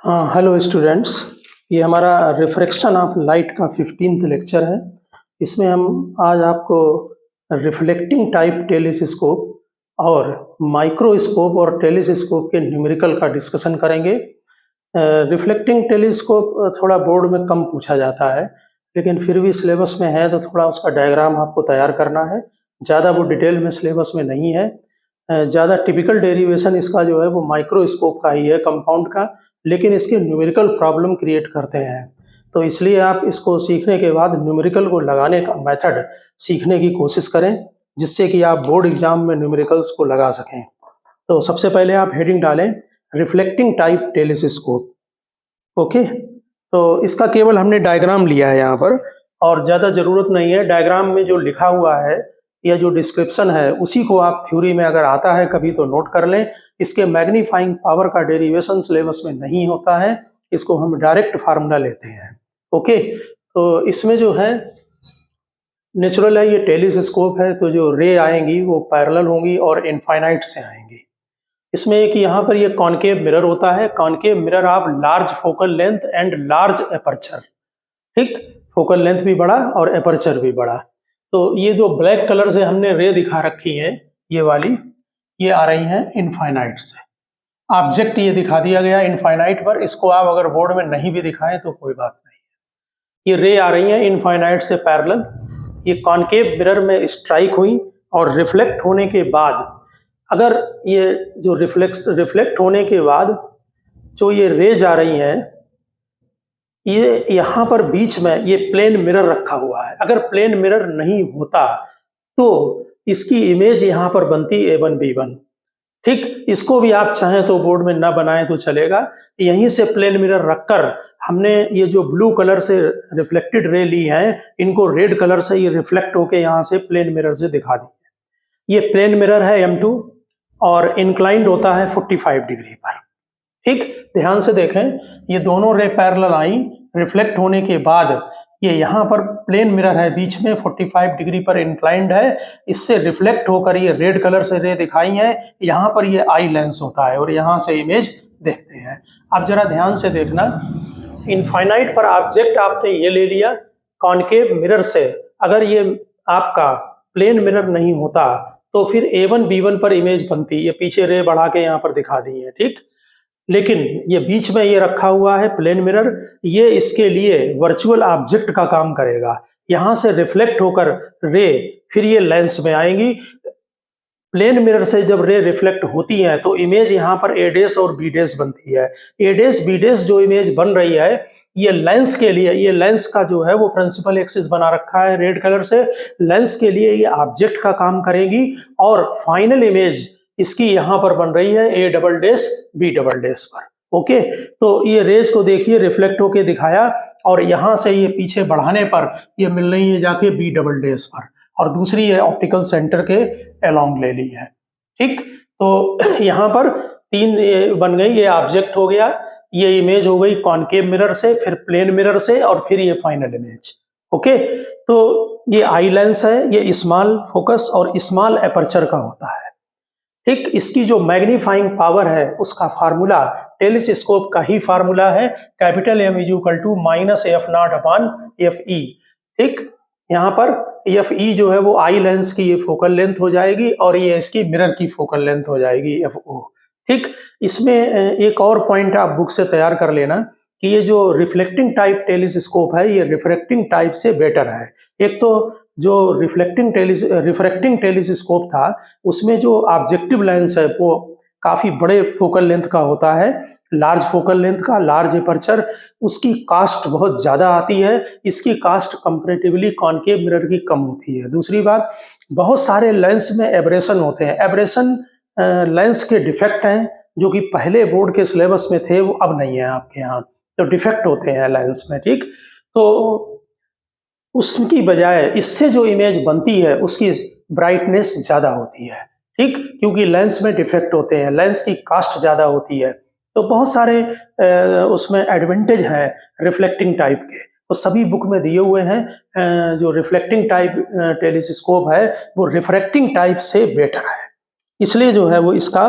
हाँ, hello students. ये हमारा रिफ्रैक्शन ऑफ लाइट का 15th लेक्चर है। इसमें हम आज आपको रिफ्लेक्टिंग टाइप टेलीस्कोप और माइक्रोस्कोप और टेलीस्कोप के न्यूमेरिकल का डिस्कशन करेंगे। रिफ्लेक्टिंग टेलीस्कोप थोड़ा बोर्ड में कम पूछा जाता है, लेकिन फिर भी सिलेबस में है तो थोड़ा उसका डायग्राम आपको तैयार करना है। ज़्यादा वो डिटेल में सिलेबस में नहीं है। ज़्यादा टिपिकल डेरिवेशन इसका जो है वो माइक्रोस्कोप का ही है, कंपाउंड का, लेकिन इसके न्यूमेरिकल प्रॉब्लम क्रिएट करते हैं। तो इसलिए आप इसको सीखने के बाद न्यूमेरिकल को लगाने का मेथड सीखने की कोशिश करें, जिससे कि आप बोर्ड एग्जाम में न्यूमेरिकल्स को लगा सकें। तो सबसे पहले आप हेडिंग डालें रिफ्लेक्टिंग टाइप टेलीस्कोप। ओके, तो इसका केवल हमने डायग्राम लिया है यहाँ पर, और ज़्यादा ज़रूरत नहीं है। डायग्राम में जो लिखा हुआ है या जो डिस्क्रिप्शन है उसी को आप थ्योरी में अगर आता है कभी तो नोट कर लें। इसके मैग्नीफाइंग पावर का डेरिवेशन सिलेबस में नहीं होता है, इसको हम डायरेक्ट फार्मूला लेते हैं। ओके, तो इसमें जो है नेचुरल है, ये टेलीस्कोप है, तो जो रे आएंगी वो पैरेलल होंगी और इनफाइनाइट से आएंगी। इसमें एक यहाँ पर ये कॉनकेव मिरर होता है, concave mirror of large focal length and large aperture. ठीक, फोकल लेंथ भी बड़ा और एपर्चर भी बड़ा। तो ये जो ब्लैक कलर से हमने रे दिखा रखी है, ये वाली, ये आ रही हैं इनफाइनाइट से। ऑब्जेक्ट ये दिखा दिया गया इनफाइनाइट पर, इसको आप अगर बोर्ड में नहीं भी दिखाएं तो कोई बात नहीं है। ये रे आ रही हैं इनफाइनाइट से पैरेलल, ये कॉनकेव मिरर में स्ट्राइक हुई और रिफ्लेक्ट होने के बाद, अगर ये जो रिफ्लेक्ट होने के बाद जो ये रेज आ रही हैं, ये यहाँ पर बीच में ये प्लेन मिरर रखा हुआ है। अगर प्लेन मिरर नहीं होता तो इसकी इमेज यहाँ पर बनती A1 B1। ठीक, इसको भी आप चाहें तो बोर्ड में ना बनाएं तो चलेगा। यहीं से प्लेन मिरर रखकर हमने ये जो ब्लू कलर से रिफ्लेक्टेड रे ली हैं, इनको रेड कलर से ये रिफ्लेक्ट होके यहाँ से प्लेन मिरर से दिखा दी है। ये प्लेन मिरर है M2 और इंक्लाइंड होता है 45 डिग्री पर। ठीक, ध्यान से देखें, ये दोनों रे पैरेलल आई, रिफ्लेक्ट होने के बाद ये यहाँ पर प्लेन मिरर है, बीच में 45 डिग्री पर इंक्लाइंड है, इससे रिफ्लेक्ट होकर ये रेड कलर से रे दिखाई है। यहाँ पर ये आई लेंस होता है और यहाँ से इमेज देखते हैं। अब जरा ध्यान से देखना, इनफाइनाइट पर ऑब्जेक्ट आपने ये ले लिया कॉनकेव मिरर से। अगर ये आपका प्लेन मिरर नहीं होता तो फिर A1 B1 पर इमेज बनती। ये पीछे रे बढ़ा के यहाँ पर दिखा दी है। ठीक, लेकिन ये बीच में ये रखा हुआ है प्लेन मिरर, ये इसके लिए वर्चुअल ऑब्जेक्ट का काम करेगा। यहां से रिफ्लेक्ट होकर रे फिर ये लेंस में आएंगी। प्लेन मिरर से जब रे रिफ्लेक्ट होती हैं तो इमेज यहाँ पर A डैश और B डैश बनती है। A डैश B डैश जो इमेज बन रही है, ये लेंस के लिए, ये लेंस का जो है वो प्रिंसिपल एक्सिस बना रखा है रेड कलर से, लेंस के लिए ये ऑब्जेक्ट का काम करेगी और फाइनल इमेज इसकी यहाँ पर बन रही है A double dash B double dash पर। ओके, तो ये रेज को देखिए रिफ्लेक्ट होके दिखाया और यहाँ से ये पीछे बढ़ाने पर ये मिल रही है जाके B डबल डैश पर, और दूसरी है ऑप्टिकल सेंटर के अलोंग ले ली है। ठीक, तो यहाँ पर तीन बन गई, ये ऑब्जेक्ट हो गया, ये इमेज हो गई कॉनकेव मिरर से, फिर प्लेन मिरर से, और फिर ये फाइनल इमेज। ओके, तो ये आई लेंस है, ये स्मॉल फोकस और स्मॉल एपर्चर का होता है। ठीक, इसकी जो मैग्नीफाइंग पावर है उसका फार्मूला टेलीस्कोप का ही फार्मूला है, capital M is equal to -F0/FE। ठीक, यहाँ पर FE जो है वो आई लेंस की ये फोकल लेंथ हो जाएगी और ये इसकी मिरर की फोकल लेंथ हो जाएगी FO। ठीक, इसमें एक और पॉइंट आप बुक से तैयार कर लेना कि ये जो रिफ्लेक्टिंग टाइप टेलीस्कोप है ये रिफ्रैक्टिंग टाइप से बेटर है। एक तो जो रिफ्रैक्टिंग टेलीस्कोप था उसमें जो ऑब्जेक्टिव लेंस है वो काफी बड़े फोकल लेंथ का होता है, लार्ज फोकल लेंथ का, लार्ज एपर्चर, उसकी कास्ट बहुत ज्यादा आती है। इसकी कास्ट कंपैरेटिवली कॉनकेव मिरर की कम होती है। दूसरी बात, बहुत सारे लेंस में एब्रेशन होते हैं। एब्रेशन लेंस के डिफेक्ट हैं जो कि पहले बोर्ड के सिलेबस में थे, वो अब नहीं है आपके यहाँ, तो डिफेक्ट होते हैं लेंस में। ठीक, तो उसकी बजाय इससे जो इमेज बनती है उसकी ब्राइटनेस ज्यादा होती है। ठीक, क्योंकि लेंस में डिफेक्ट होते हैं, लेंस की कास्ट ज्यादा होती है। तो बहुत सारे उसमें एडवांटेज है रिफ्लेक्टिंग टाइप के, वो सभी बुक में दिए हुए हैं। जो रिफ्लेक्टिंग टाइप टेलीस्कोप है वो रिफ्रैक्टिंग टाइप से बेटर है। इसलिए जो है वो इसका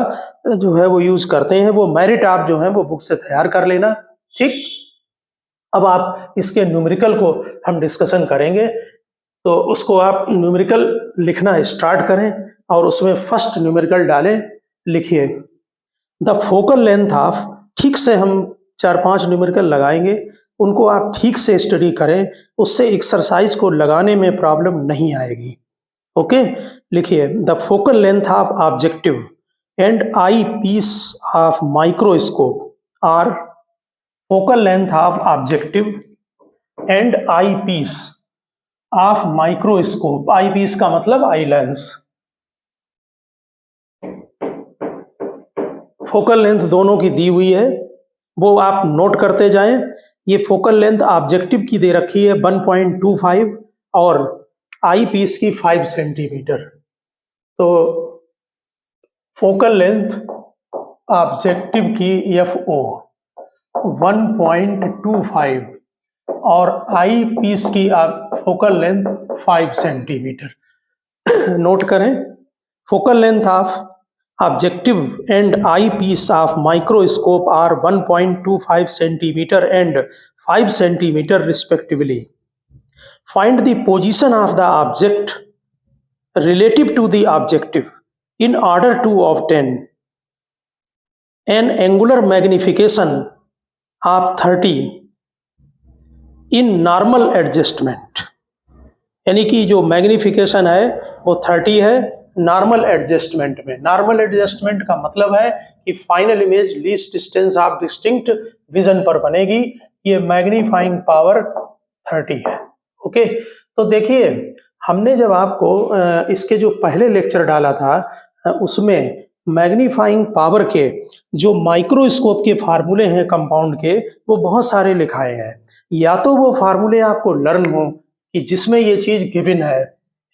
जो है वो यूज करते हैं। वो मेरिट आप जो है वो बुक से तैयार कर लेना। ठीक, अब आप इसके न्यूमेरिकल को हम डिस्कशन करेंगे, तो उसको आप न्यूमेरिकल लिखना स्टार्ट करें और उसमें फर्स्ट न्यूमेरिकल डालें। लिखिए द फोकल लेंथ ऑफ, ठीक से हम 4-5 न्यूमेरिकल लगाएंगे, उनको आप ठीक से स्टडी करें, उससे एक्सरसाइज को लगाने में प्रॉब्लम नहीं आएगी। ओके, लिखिए the focal length of objective and eyepiece of microscope are, focal length of objective and eyepiece of microscope, eyepiece का मतलब आई लेंस, फोकल लेंथ दोनों की दी हुई है, वो आप नोट करते जाएं। ये फोकल लेंथ ऑब्जेक्टिव की दे रखी है 1.25 और आई पीस की 5 सेंटीमीटर। तो फोकल लेंथ ऑब्जेक्टिव की FO 1.25 और आई पीस की फोकल लेंथ 5 सेंटीमीटर। नोट करें, focal length of objective and eyepiece of microscope are 1.25 centimeter and 5 centimeter respectively. Find the position of the object relative to the objective in order to obtain an angular magnification of 30 in normal adjustment. यानी कि जो magnification है वो 30 है normal adjustment में। Normal adjustment का मतलब है कि final image least distance of distinct vision पर बनेगी। ये मैग्नीफाइंग पावर 30 है। ओके, तो देखिए हमने जब आपको इसके जो पहले लेक्चर डाला था उसमें मैग्नीफाइंग पावर के जो माइक्रोस्कोप के फार्मूले हैं कंपाउंड के, वो बहुत सारे लिखाए हैं। या तो वो फार्मूले आपको लर्न हो कि जिसमें ये चीज गिवन है,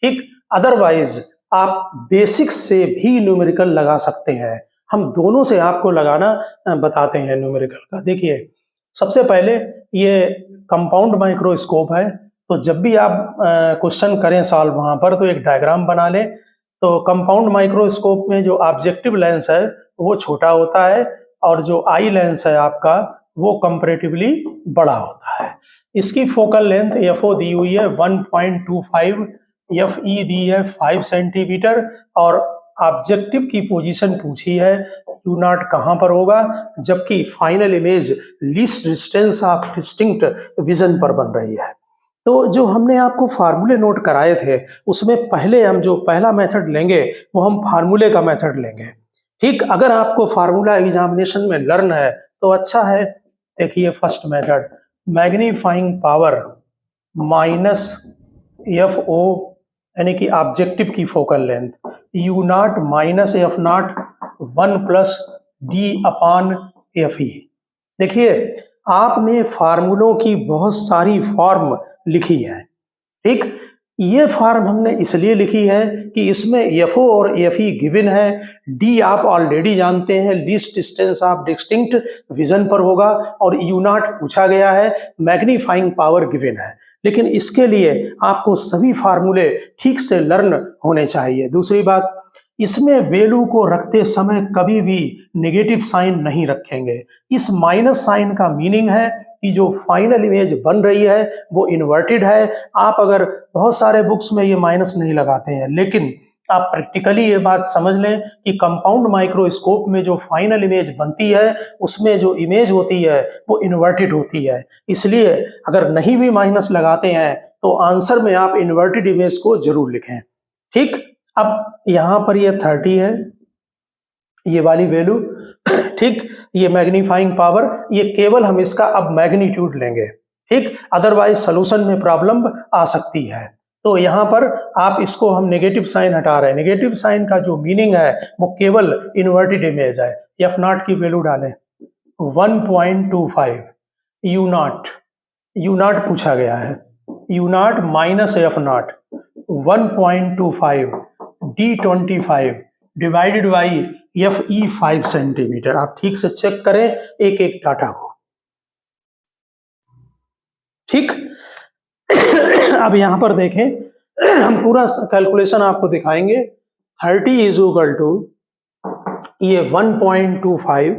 ठीक, अदरवाइज आप बेसिक्स से भी न्यूमेरिकल लगा सकते हैं। हम दोनों से आपको लगाना बताते हैं न्यूमेरिकल का। देखिए सबसे पहले ये कंपाउंड माइक्रोस्कोप है, तो जब भी आप क्वेश्चन करें सॉल्व वहां पर, तो एक डायग्राम बना लें। तो कंपाउंड माइक्रोस्कोप में जो ऑब्जेक्टिव लेंस है वो छोटा होता है और जो आई लेंस है आपका वो कंपैरेटिवली बड़ा होता है। इसकी फोकल लेंथ FO दी हुई है 1.25, FE दी है 5 सेंटीमीटर और ऑब्जेक्टिव की पोजीशन पूछी है U0 कहाँ पर होगा, जबकि final image least distance of distinct vision पर बन रही है। तो जो हमने आपको फार्मूले नोट कराए थे उसमें पहले हम जो पहला मेथड लेंगे वो हम फार्मूले का मेथड लेंगे। ठीक, अगर आपको फार्मूला एग्जामिनेशन में लर्न है तो अच्छा है। देखिए first method, magnifying power minus FO यानी कि ऑब्जेक्टिव की focal length, U0 minus F0 1 plus D upon FE। देखिए आपने फार्मूलों की बहुत सारी फॉर्म लिखी है, ठीक, ये फॉर्म हमने इसलिए लिखी है कि इसमें FO और FE गिवन है, D आप ऑलरेडी जानते हैं least distance of distinct vision पर होगा और U0 पूछा गया है, मैग्नीफाइंग पावर गिवन है। लेकिन इसके लिए आपको सभी फार्मूले ठीक से लर्न होने चाहिए। दूसरी बात, इसमें वैल्यू को रखते समय कभी भी नेगेटिव साइन नहीं रखेंगे। इस माइनस साइन का मीनिंग है कि जो फाइनल इमेज बन रही है वो इन्वर्टेड है। आप अगर बहुत सारे बुक्स में ये माइनस नहीं लगाते हैं, लेकिन आप प्रैक्टिकली ये बात समझ लें कि कंपाउंड माइक्रोस्कोप में जो फाइनल इमेज बनती है उसमें जो इमेज होती है वो इन्वर्टेड होती है। इसलिए अगर नहीं भी माइनस लगाते हैं तो आंसर में आप इन्वर्टेड इमेज को जरूर लिखें। ठीक, अब यहां पर ये 30 है, ये वाली वैल्यू, ठीक, ये मैग्नीफाइंग पावर, ये केवल हम इसका अब मैग्नीट्यूड लेंगे, ठीक, अदरवाइज सॉल्यूशन में प्रॉब्लम आ सकती है। तो यहाँ पर आप इसको हम नेगेटिव साइन हटा रहे हैं। नेगेटिव साइन का जो मीनिंग है वो केवल इन्वर्टेड इमेज है। F0 की वैल्यू डालें 1.25, U0 पूछा गया है, U0 minus F0 1.25 D25 divided by FE 5 centimetre. आप ठीक से चेक करें एक एक डाटा को, ठीक। अब यहां पर देखें, हम पूरा कैलकुलेशन आपको दिखाएंगे। 30 इज इक्वल टू ये 1.25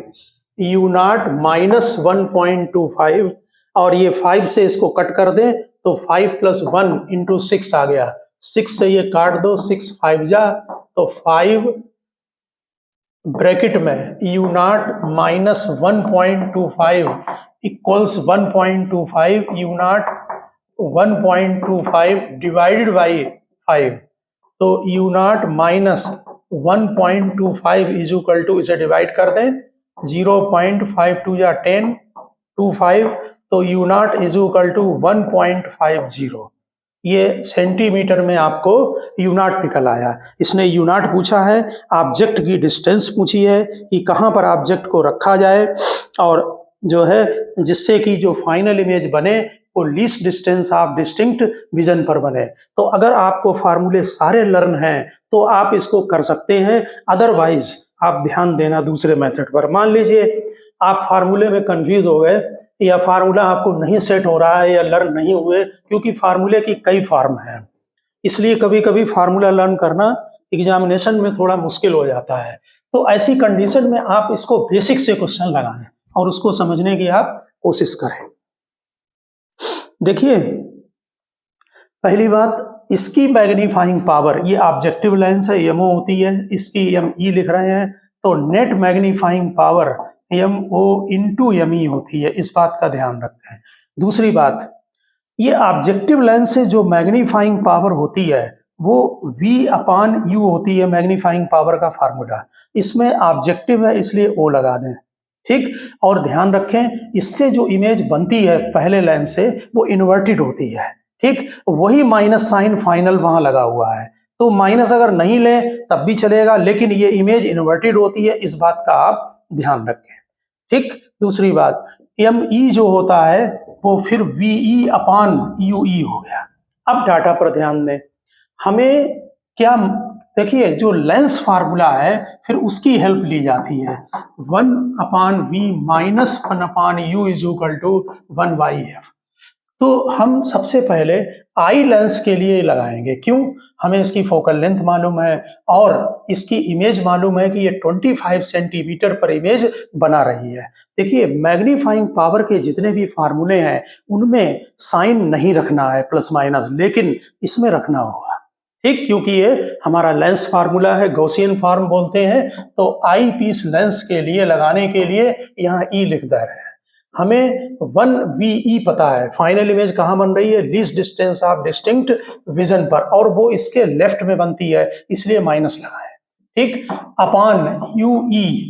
u नॉट माइनस 1.25 और ये 5 से इसको कट कर दें तो 5 + 1 × 6 आ गया। 6 से ये काट दो, 6 5 जा तो 5 ब्रैकेट में u nought minus 1.25 equals 1.25 u nought 1.25 divided by 5, तो u nought minus 1.25 is equal to, इसे डिवाइड कर दें 0.52 या 10 25, तो u nought is equal to 1.50। ये सेंटीमीटर में आपको u नॉट निकल आया। इसने u नॉट पूछा है, ऑब्जेक्ट की डिस्टेंस पूछी है कि कहाँ पर ऑब्जेक्ट को रखा जाए और जो है जिससे कि जो फाइनल इमेज बने वो least distance of distinct vision पर बने। तो अगर आपको फार्मूले सारे लर्न हैं तो आप इसको कर सकते हैं, अदरवाइज आप ध्यान देना दूसरे मेथड पर। मान लीजिए आप फार्मूले में कंफ्यूज हो गए या फार्मूला आपको नहीं सेट हो रहा है या लर्न नहीं हुए, क्योंकि फार्मूले की कई फॉर्म हैं, इसलिए कभी कभी फार्मूला लर्न करना एग्जामिनेशन में थोड़ा मुश्किल हो जाता है। तो ऐसी कंडीशन में आप इसको बेसिक से क्वेश्चन लगाएं और उसको समझने की आप कोशिश करें। देखिए पहली बात, इसकी मैग्नीफाइंग पावर, ये ऑब्जेक्टिव लेंस है, एमओ होती है, इसकी एम ई लिख रहे हैं, तो net magnifying power MO into M E होती है, इस बात का ध्यान रखें। दूसरी बात, ये ऑब्जेक्टिव लेंस से जो मैग्नीफाइंग पावर होती है वो V/U होती है, मैग्नीफाइंग पावर का फार्मूला। इसमें ऑब्जेक्टिव है इसलिए O लगा दें, ठीक। और ध्यान रखें इससे जो इमेज बनती है पहले लेंस से वो इन्वर्टेड होती है, ठीक। वही माइनस साइन फाइनल वहां लगा हुआ है, तो माइनस अगर नहीं लें तब भी चलेगा, लेकिन ये इमेज इन्वर्टेड होती है, इस बात का आप ध्यान रखें, ठीक। दूसरी बात, ME जो होता है वो फिर VE/UE हो गया। अब डाटा पर ध्यान दें, हमें क्या, देखिए जो लेंस फार्मूला है फिर उसकी हेल्प ली जाती है, 1/V minus 1/U is equal to 1/F। तो हम सबसे पहले आई लेंस के लिए लगाएंगे, क्यों? हमें इसकी फोकल लेंथ मालूम है और इसकी इमेज मालूम है कि ये 25 सेंटीमीटर पर इमेज बना रही है। देखिए मैग्नीफाइंग पावर के जितने भी फार्मूले हैं उनमें साइन नहीं रखना है प्लस माइनस, लेकिन इसमें रखना होगा, ठीक, क्योंकि ये हमारा लेंस फार्मूला है, गॉसियन फॉर्म बोलते हैं। तो आई पीस लेंस के लिए लगाने के लिए यहाँ ई लिख दे रहे हैं। हमें 1VE पता है, फाइनल इमेज कहाँ बन रही है, least distance of distinct vision पर, और वो इसके लेफ्ट में बनती है इसलिए माइनस लगाए, ठीक। अपॉन UE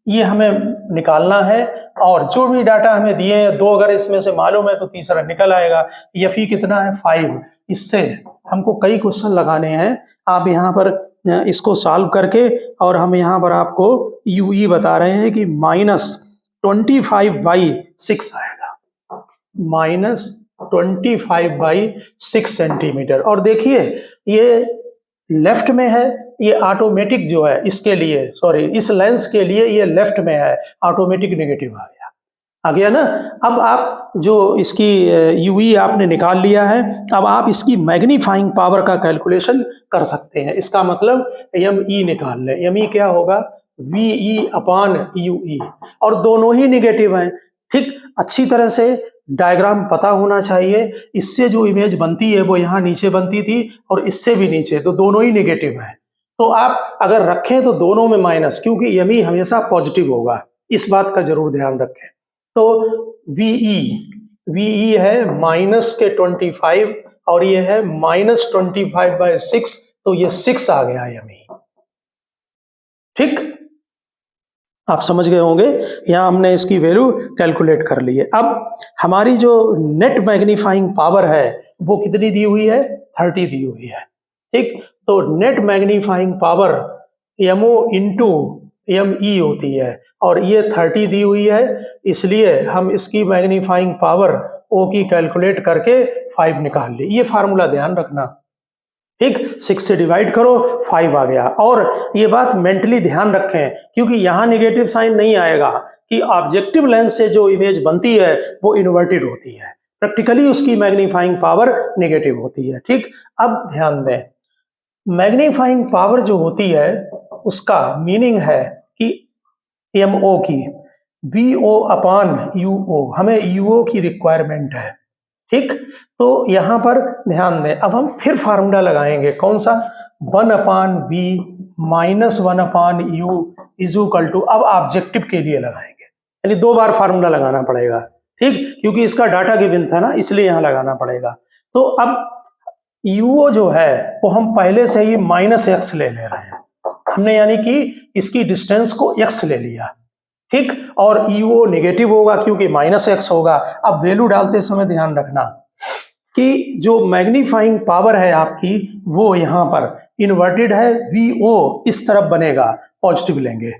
ये हमें निकालना है, और जो भी डाटा हमें दिए हैं, दो अगर इसमें से मालूम है तो तीसरा निकल आएगा। FE कितना है, 5। इससे हमको कई क्वेश्चन लगाने हैं, आप यहाँ पर इसको सॉल्व करके, और हम यहाँ पर आपको UE बता रहे हैं कि -25/6 आएगा, -25/6 सेंटीमीटर। और देखिए ये लेफ्ट में है, ये ऑटोमेटिक जो है इसके लिए, सॉरी इस लेंस के लिए ये लेफ्ट में है, ऑटोमेटिक नेगेटिव आ गया ना। अब आप जो इसकी UE आपने निकाल लिया है, अब आप इसकी मैग्नीफाइंग पावर का कैलकुलेशन कर सकते हैं। इसका मतलब ME निकाल लें, ME क्या होगा, VE/UE, और दोनों ही निगेटिव हैं, ठीक। अच्छी तरह से डायग्राम पता होना चाहिए, इससे जो इमेज बनती है वो यहाँ नीचे बनती थी और इससे भी नीचे, तो दोनों ही निगेटिव हैं। तो आप अगर रखें तो दोनों में माइनस, क्योंकि ME हमेशा पॉजिटिव होगा, इस बात का जरूर ध्यान रखें। तो VE है -25 और ये है -25/6, तो ये 6 आ गया ME, ठीक। आप समझ गए होंगे, यहाँ हमने इसकी वैल्यू कैलकुलेट कर ली है। अब हमारी जो नेट मैग्नीफाइंग पावर है वो कितनी दी हुई है, 30 दी हुई है, ठीक। तो net magnifying power MO into ME होती है, और ये 30 दी हुई है, इसलिए हम इसकी मैग्नीफाइंग पावर O की कैलकुलेट करके 5 निकाल ली। ये फार्मूला ध्यान रखना, ठीक। 6 से डिवाइड करो, 5 आ गया। और ये बात मेंटली ध्यान रखें, क्योंकि यहाँ नेगेटिव साइन नहीं आएगा कि ऑब्जेक्टिव लेंस से जो इमेज बनती है वो इन्वर्टेड होती है, प्रैक्टिकली उसकी मैग्नीफाइंग पावर नेगेटिव होती है, ठीक। अब ध्यान दें, मैग्नीफाइंग पावर जो होती है उसका मीनिंग है कि एम ओ की, वी ओ अपॉन यू ओ, हमें यू ओ की रिक्वायरमेंट है। ठीक, तो यहां पर ध्यान दें, अब हम फिर फार्मूला लगाएंगे, कौन सा, 1/v minus 1/u is equal to, अब ऑब्जेक्टिव के लिए लगाएंगे, यानी 2 बार फार्मूला लगाना पड़ेगा। ठीक, क्योंकि इसका डाटा गिवन था ना, इसलिए यहां लगाना पड़ेगा। तो अब यूओ जो है वो हम पहले से ही -x ले रहे हैं हमने, यानी कि इसकी डिस्टेंस को x ले लिया। ठीक, और ईओ नेगेटिव होगा क्योंकि -x होगा। अब वैल्यू डालते समय ध्यान रखना कि जो मैग्नीफाइंग पावर है आपकी वो यहां पर इन्वर्टेड है, वीओ इस तरफ बनेगा, पॉजिटिव लेंगे,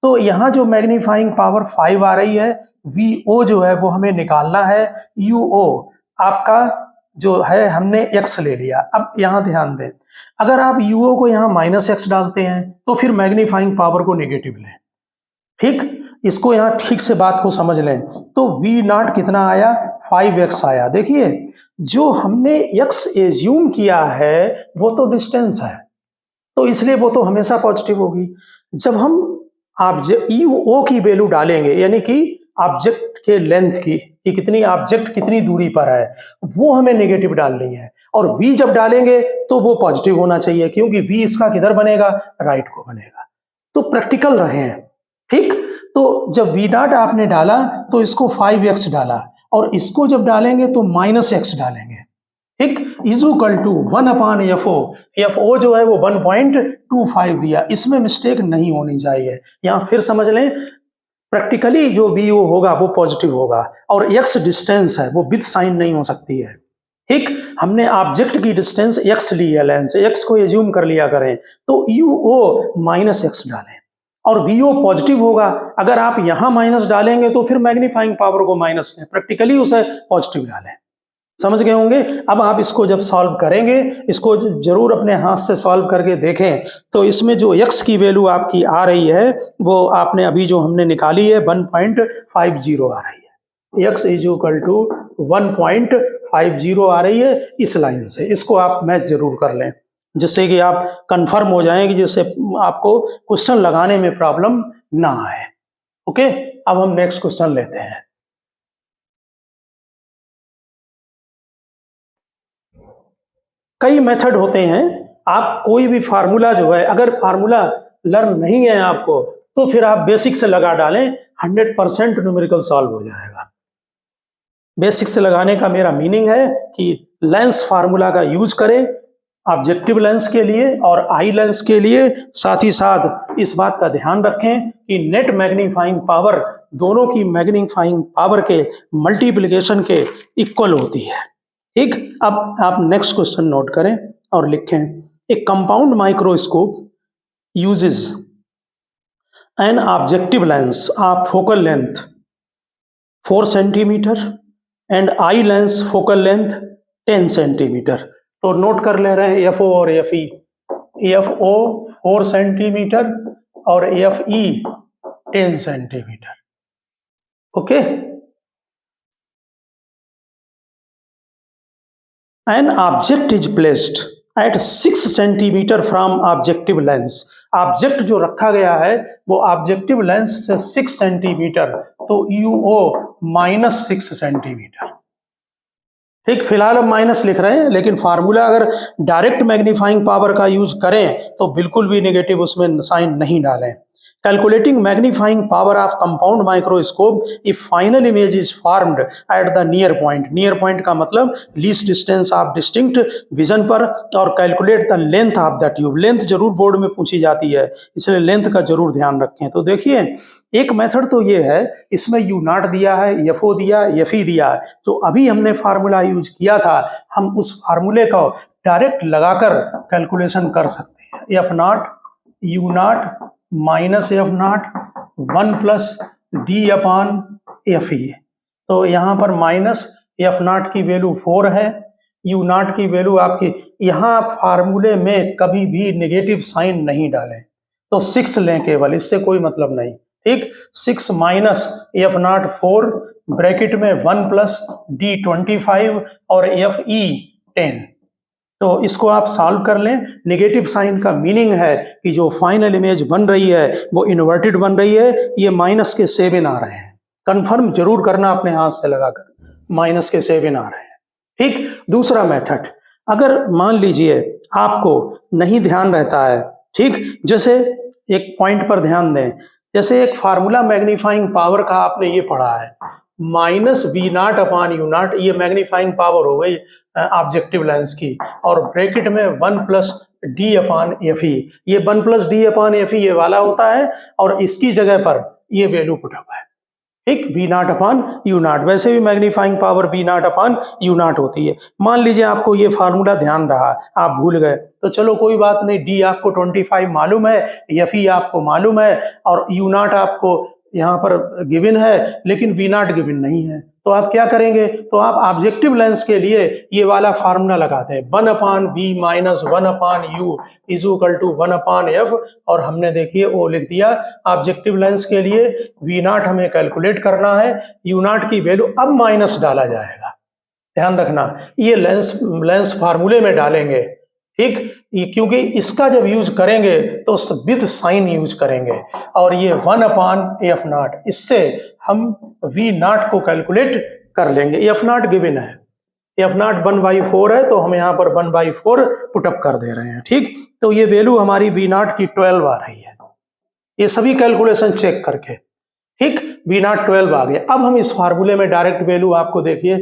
तो यहां जो मैग्नीफाइंग पावर 5 आ रही है, वीओ जो है वो हमें निकालना है, यूओ आपका जो है हमने x ले लिया। अब यहां ध्यान दें, अगर आप यूओ को यहां -x डालते हैं तो फिर मैग्नीफाइंग पावर को नेगेटिव लें। ठीक, इसको यहां ठीक से बात को समझ लें, तो वी नॉट कितना आया, 5x आया। देखिए जो हमने x एज्यूम किया है वो तो डिस्टेंस है, तो इसलिए वो तो हमेशा पॉजिटिव होगी। जब हम ऑब्जेक्ट ओ की वैल्यू डालेंगे, यानी कि ऑब्जेक्ट के लेंथ की, कि कितनी ऑब्जेक्ट कितनी दूरी पर है, वो हमें नेगेटिव डालनी है, और v जब डालेंगे तो वो पॉजिटिव होना चाहिए, क्योंकि v इसका किधर बनेगा, राइट को बनेगा। तो प्रैक्टिकल रहे हैं। ठीक, तो जब v डॉट आपने डाला तो इसको 5x डाला, और इसको जब डालेंगे तो -x डालेंगे। ठीक, is equal to 1/FO, FO जो है वो 1.25 दिया, इसमें मिस्टेक नहीं होनी चाहिए। यहां फिर समझ लें, प्रैक्टिकली जो VO होगा वो पॉजिटिव होगा, और x डिस्टेंस है वो विद साइन नहीं हो सकती है। ठीक, हमने ऑब्जेक्ट की डिस्टेंस x ली है, लेंस x को एज्यूम कर लिया करें, तो UO -x डालें, और VO पॉजिटिव होगा। अगर आप यहां माइनस डालेंगे तो फिर मैग्नीफाइंग पावर को माइनस में, प्रैक्टिकली उसे पॉजिटिव डालें। समझ गए होंगे। अब आप इसको जब सॉल्व करेंगे, इसको जरूर अपने हाथ से सॉल्व करके देखें, तो इसमें जो x की वैल्यू आपकी आ रही है वो आपने अभी जो हमने निकाली है 1.50 आ रही है, x इज इक्वल टू 1.50 आ रही है इस लाइन से। इसको आप मैच जरूर कर लें, जिससे कि आप कंफर्म हो जाएंगे, जिससे आपको क्वेश्चन लगाने में प्रॉब्लम ना आए। ओके, अब हम नेक्स्ट क्वेश्चन लेते हैं। कई मेथड होते हैं, आप कोई भी फार्मूला जो है, अगर फार्मूला लर्न नहीं है आपको, तो फिर आप बेसिक से लगा डालें, 100% न्यूमेरिकल सॉल्व हो जाएगा। बेसिक से लगाने का मेरा मीनिंग है कि लेंस फार्मूला का यूज करें ऑब्जेक्टिव लेंस के लिए और आई लेंस के लिए, साथ ही साथ इस बात का ध्यान रखें कि नेट मैग्नीफाइंग पावर दोनों की मैग्नीफाइंग पावर के मल्टीप्लिकेशन के इक्वल होती है। ठीक, अब आप नेक्स्ट क्वेश्चन नोट करें और लिखें, ए compound microscope uses an objective lens of focal length 4 centimetre and eye lens focal length 10 centimetre. तो नोट कर ले रहे हैं FO और FE, FO 4 सेंटीमीटर और FE 10 centimetre. Okay, an object is placed at 6 centimetre from objective lens. Object जो रखा गया है वो ऑब्जेक्टिव लेंस से 6 सेंटीमीटर, तो UO -6 सेंटीमीटर। ठीक, फिलहाल हम माइनस लिख रहे हैं, लेकिन फार्मूला अगर डायरेक्ट मैग्नीफाइंग पावर का यूज करें तो बिल्कुल भी नेगेटिव उसमें साइन नहीं डालें। Calculating magnifying power of compound microscope if final image is formed at the near point. Near point का मतलब least distance of distinct vision पर, और calculate the length of the tube. Length जरूर board में पूछी जाती है, इसलिए length का जरूर ध्यान रखें। तो देखिए एक मेथड तो ये है, इसमें U नॉट दिया है, FO दिया, FE दिया है, जो अभी हमने फार्मूला यूज किया था, हम उस फार्मूले को डायरेक्ट लगाकर कैलकुलेशन कर सकते हैं। F not U nought minus F not 1 plus D upon FE। तो यहाँ पर माइनस F नॉट की वैल्यू 4 है, U नॉट की वैल्यू आपकी, यहाँ फार्मूले में कभी भी नेगेटिव साइन नहीं डालें, तो 6 लें केवल, इससे कोई मतलब नहीं। ठीक, 6 माइनस F नॉट 4 ब्रैकेट में 1 प्लस D 25 और FE 10। तो इसको आप सॉल्व कर लें। नेगेटिव साइन का मीनिंग है कि जो फाइनल इमेज बन रही है वो इन्वर्टेड बन रही है। ये -7 आ रहे हैं, कंफर्म जरूर करना अपने हाथ से लगाकर, -7 आ रहे हैं। ठीक, दूसरा मेथड, अगर मान लीजिए आपको नहीं ध्यान रहता है, ठीक, जैसे एक पॉइंट पर ध्यान दें, जैसे एक फार्मूला मैग्नीफाइंग पावर का आपने ये पढ़ा है, -V0/U0, ये मैग्नीफाइंग पावर हो गई ऑब्जेक्टिव लेंस की, और ब्रैकेट में 1+D/Fe, ये 1+D/Fe ये वाला होता है, और इसकी जगह पर ये वैल्यू पुटअप है। ठीक, V0/U0, वैसे भी मैग्नीफाइंग पावर V0/U0 होती है। मान लीजिए आपको ये फार्मूला ध्यान रहा, आप भूल गए, तो चलो कोई बात नहीं, D आपको 25 मालूम है, Fe आपको मालूम है, और U0 आपको यहाँ पर गिवन है, लेकिन V0 गिवन नहीं है। तो आप क्या करेंगे, तो आप ऑब्जेक्टिव लेंस के लिए ये वाला फार्मूला लगाते हैं, 1/V - 1/U = 1/F, और हमने देखिए वो लिख दिया। ऑब्जेक्टिव लेंस के लिए V0 हमें कैलकुलेट करना है, U0 की वैल्यू अब माइनस डाला जाएगा, ध्यान रखना, ये लेंस फार्मूले में डालेंगे। ठीक, ये क्योंकि इसका जब यूज करेंगे तो विद साइन यूज करेंगे, और ये 1/F0, इससे हम V0 को कैलकुलेट कर लेंगे। F0 गिवन है, F0 1/4 है, तो हम यहाँ पर 1/4 पुटअप कर दे रहे हैं। ठीक, तो ये वैल्यू हमारी V0 की 12 आ रही है, ये सभी कैलकुलेशन चेक करके। ठीक, V0 12 आ गया। अब हम इस फार्मूले में डायरेक्ट वैल्यू आपको देखिए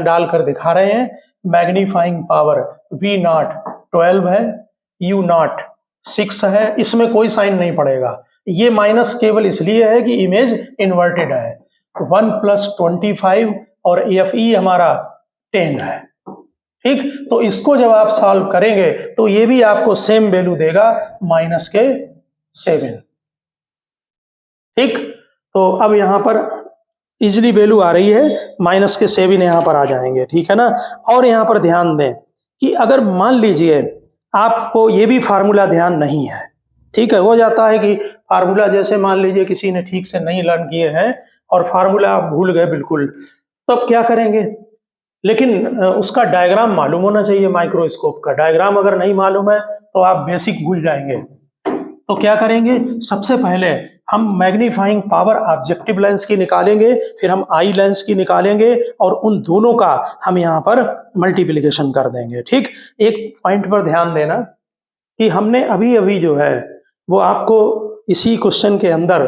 डालकर दिखा रहे हैं। मैग्नीफाइंग पावर V0 12 है, U0 6 है, इसमें कोई साइन नहीं पड़ेगा, ये माइनस केवल इसलिए है कि इमेज इन्वर्टेड है। 1+25 और Fe हमारा 10 है। ठीक, तो इसको जब आप सॉल्व करेंगे तो ये भी आपको सेम वैल्यू देगा, -7। ठीक, तो अब यहाँ पर इजिली वैल्यू आ रही है, -7 यहाँ पर आ जाएंगे, ठीक है ना। और यहाँ पर ध्यान दें कि अगर मान लीजिए आपको ये भी फार्मूला ध्यान नहीं है, ठीक है, हो जाता है कि फार्मूला जैसे मान लीजिए किसी ने ठीक से नहीं लर्न किए हैं और फार्मूला आप भूल गए बिल्कुल, तब क्या करेंगे, लेकिन उसका डायग्राम मालूम होना चाहिए, माइक्रोस्कोप का डायग्राम अगर नहीं मालूम है तो आप बेसिक भूल जाएंगे। तो क्या करेंगे, सबसे पहले हम मैग्नीफाइंग पावर ऑब्जेक्टिव लेंस की निकालेंगे, फिर हम आई लेंस की निकालेंगे, और उन दोनों का हम यहाँ पर मल्टीप्लिकेशन कर देंगे। ठीक, एक पॉइंट पर ध्यान देना कि हमने अभी अभी जो है वो आपको इसी क्वेश्चन के अंदर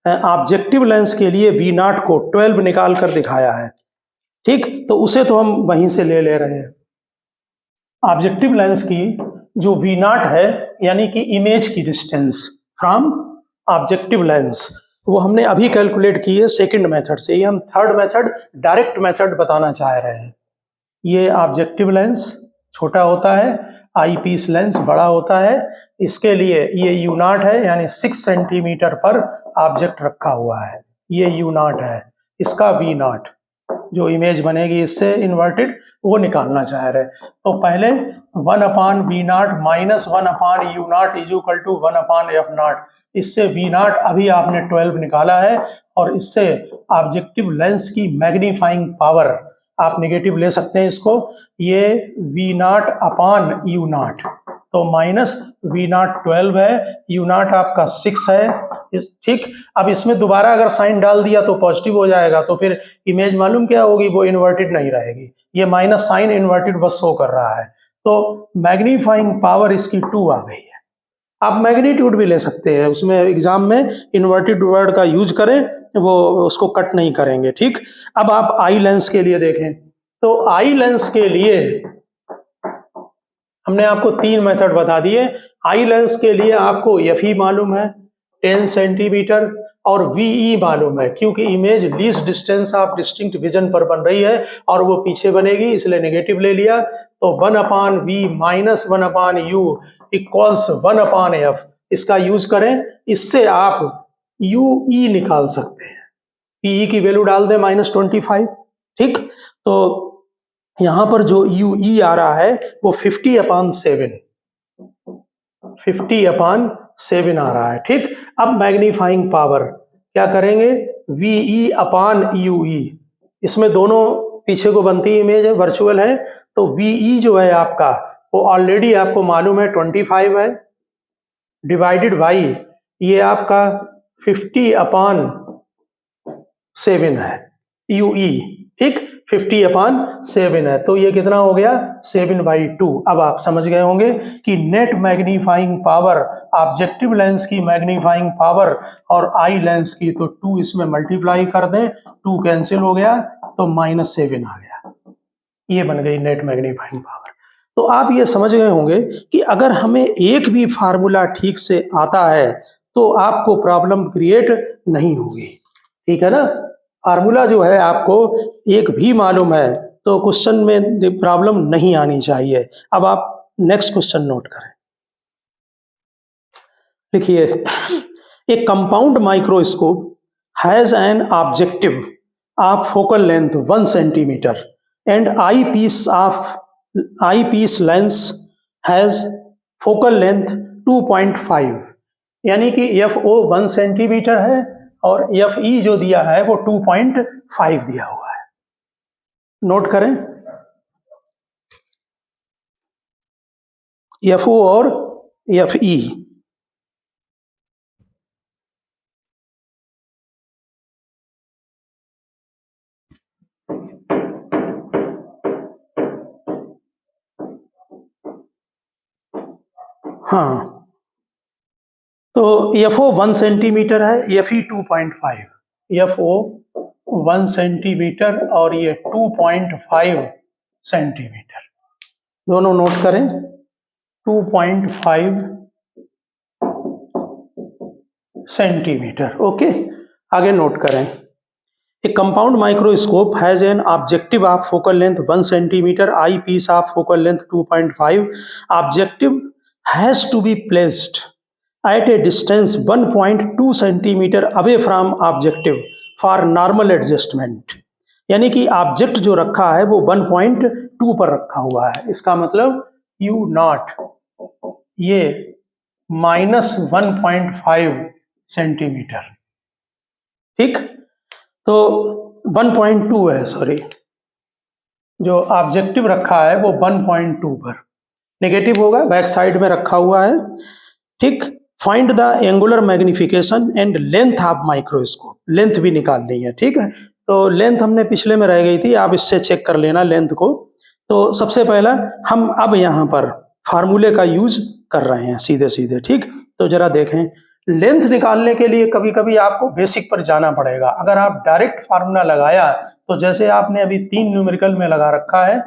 ऑब्जेक्टिव लेंस के लिए V0 को 12 निकाल कर दिखाया है। ठीक, तो उसे तो हम वहीं से ले रहे हैं। ऑब्जेक्टिव लेंस की जो V0 है, यानी कि इमेज की डिस्टेंस फ्रॉम ऑब्जेक्टिव लेंस, वो हमने अभी कैलकुलेट की है सेकंड मेथड से, ये हम थर्ड मेथड डायरेक्ट मेथड बताना चाह रहे हैं। ये ऑब्जेक्टिव लेंस छोटा होता है, आई पीस लेंस बड़ा होता है, इसके लिए ये U0 है, यानी 6 सेंटीमीटर पर ऑब्जेक्ट रखा हुआ है, ये U0 है, इसका V0 जो इमेज बनेगी इससे इन्वर्टेड, वो निकालना चाह रहे। तो पहले 1/V0 - 1/U0 = 1/F0, इससे V0 अभी आपने 12 निकाला है, और इससे ऑब्जेक्टिव लेंस की मैग्नीफाइंग पावर आप नेगेटिव ले सकते हैं इसको, ये V0/U0, तो -V0 12 है, U0 आपका 6 है। ठीक, अब इसमें दोबारा अगर साइन डाल दिया तो पॉजिटिव हो जाएगा, तो फिर इमेज मालूम क्या होगी, वो इन्वर्टेड नहीं रहेगी, ये माइनस साइन इन्वर्टेड बस शो कर रहा है। तो मैग्नीफाइंग पावर इसकी 2 आ गई है। आप मैग्नीट्यूड भी ले सकते हैं, उसमें एग्जाम में इन्वर्टेड वर्ड का यूज करें, वो उसको कट नहीं करेंगे। ठीक, अब आप आई लेंस के लिए देखें, तो आई लेंस के लिए हमने आपको 3 मेथड बता दिए। आई लेंस के लिए आपको Fe मालूम है 10 सेंटीमीटर, और VE मालूम है, क्योंकि image least distance of distinct vision पर बन रही है और वो पीछे बनेगी, इसलिए नेगेटिव ले लिया। तो 1/V - 1/U = 1/F, इसका यूज करें, इससे आप UE निकाल सकते हैं। PE की वैल्यू डाल दें -25। ठीक, तो यहाँ पर जो UE आ रहा है वो 50/7 आ रहा है। ठीक, अब मैग्नीफाइंग पावर क्या करेंगे, VE/UE, इसमें दोनों पीछे को बनती इमेज है, वर्चुअल है, तो VE जो है आपका वो ऑलरेडी आपको मालूम है 25 है, डिवाइडेड बाई ये आपका 50/7 है UE, ठीक, 50/7 है, तो ये कितना हो गया 7/2। अब आप समझ गए होंगे कि net magnifying power, objective lens की मैग्नीफाइंग पावर और आई लेंस की, तो 2 इसमें मल्टीप्लाई कर दें, 2 कैंसिल हो गया तो -7 आ गया, ये बन गई नेट मैग्नीफाइंग पावर। तो आप ये समझ गए होंगे कि अगर हमें एक भी फार्मूला ठीक से आता है तो आपको प्रॉब्लम क्रिएट नहीं होगी, ठीक है ना। फार्मूला जो है आपको एक भी मालूम है तो क्वेश्चन में प्रॉब्लम नहीं आनी चाहिए। अब आप नेक्स्ट क्वेश्चन नोट करें, देखिए, a compound microscope has an objective of focal length 1 centimetre and eyepiece lens has focal length 2.5, यानी कि FO 1 सेंटीमीटर है और FE जो दिया है वो 2.5 दिया हुआ है। नोट करें, FO और FE। हाँ, तो FO 1 सेंटीमीटर है, FE 2.5, FO 1 सेंटीमीटर और ये 2.5 सेंटीमीटर, दोनों नोट करें, 2.5 सेंटीमीटर। ओके, आगे नोट करें, a compound microscope has an objective of focal length 1 centimetre, eyepiece of focal length 2.5, objective has to be placed at a distance 1.2 centimetre away from objective for normal adjustment, यानी कि object जो रखा है वो 1.2 पर रखा हुआ है, इसका मतलब U0 ये -1.5 सेंटीमीटर, ठीक, तो 1.2 है, सॉरी, जो ऑब्जेक्टिव रखा है वो 1.2 पर, नेगेटिव होगा, बैक साइड में रखा हुआ है, ठीक। Find the angular magnification and length of microscope, length भी निकालनी है, ठीक है। तो लेंथ हमने पिछले में रह गई थी, आप इससे चेक कर लेना लेंथ को। तो सबसे पहला हम अब यहाँ पर फार्मूले का यूज कर रहे हैं सीधे सीधे, ठीक। तो जरा देखें, लेंथ निकालने के लिए कभी कभी आपको बेसिक पर जाना पड़ेगा। अगर आप डायरेक्ट फार्मूला लगाया तो जैसे आपने अभी 3 न्यूमेरिकल में लगा रखा है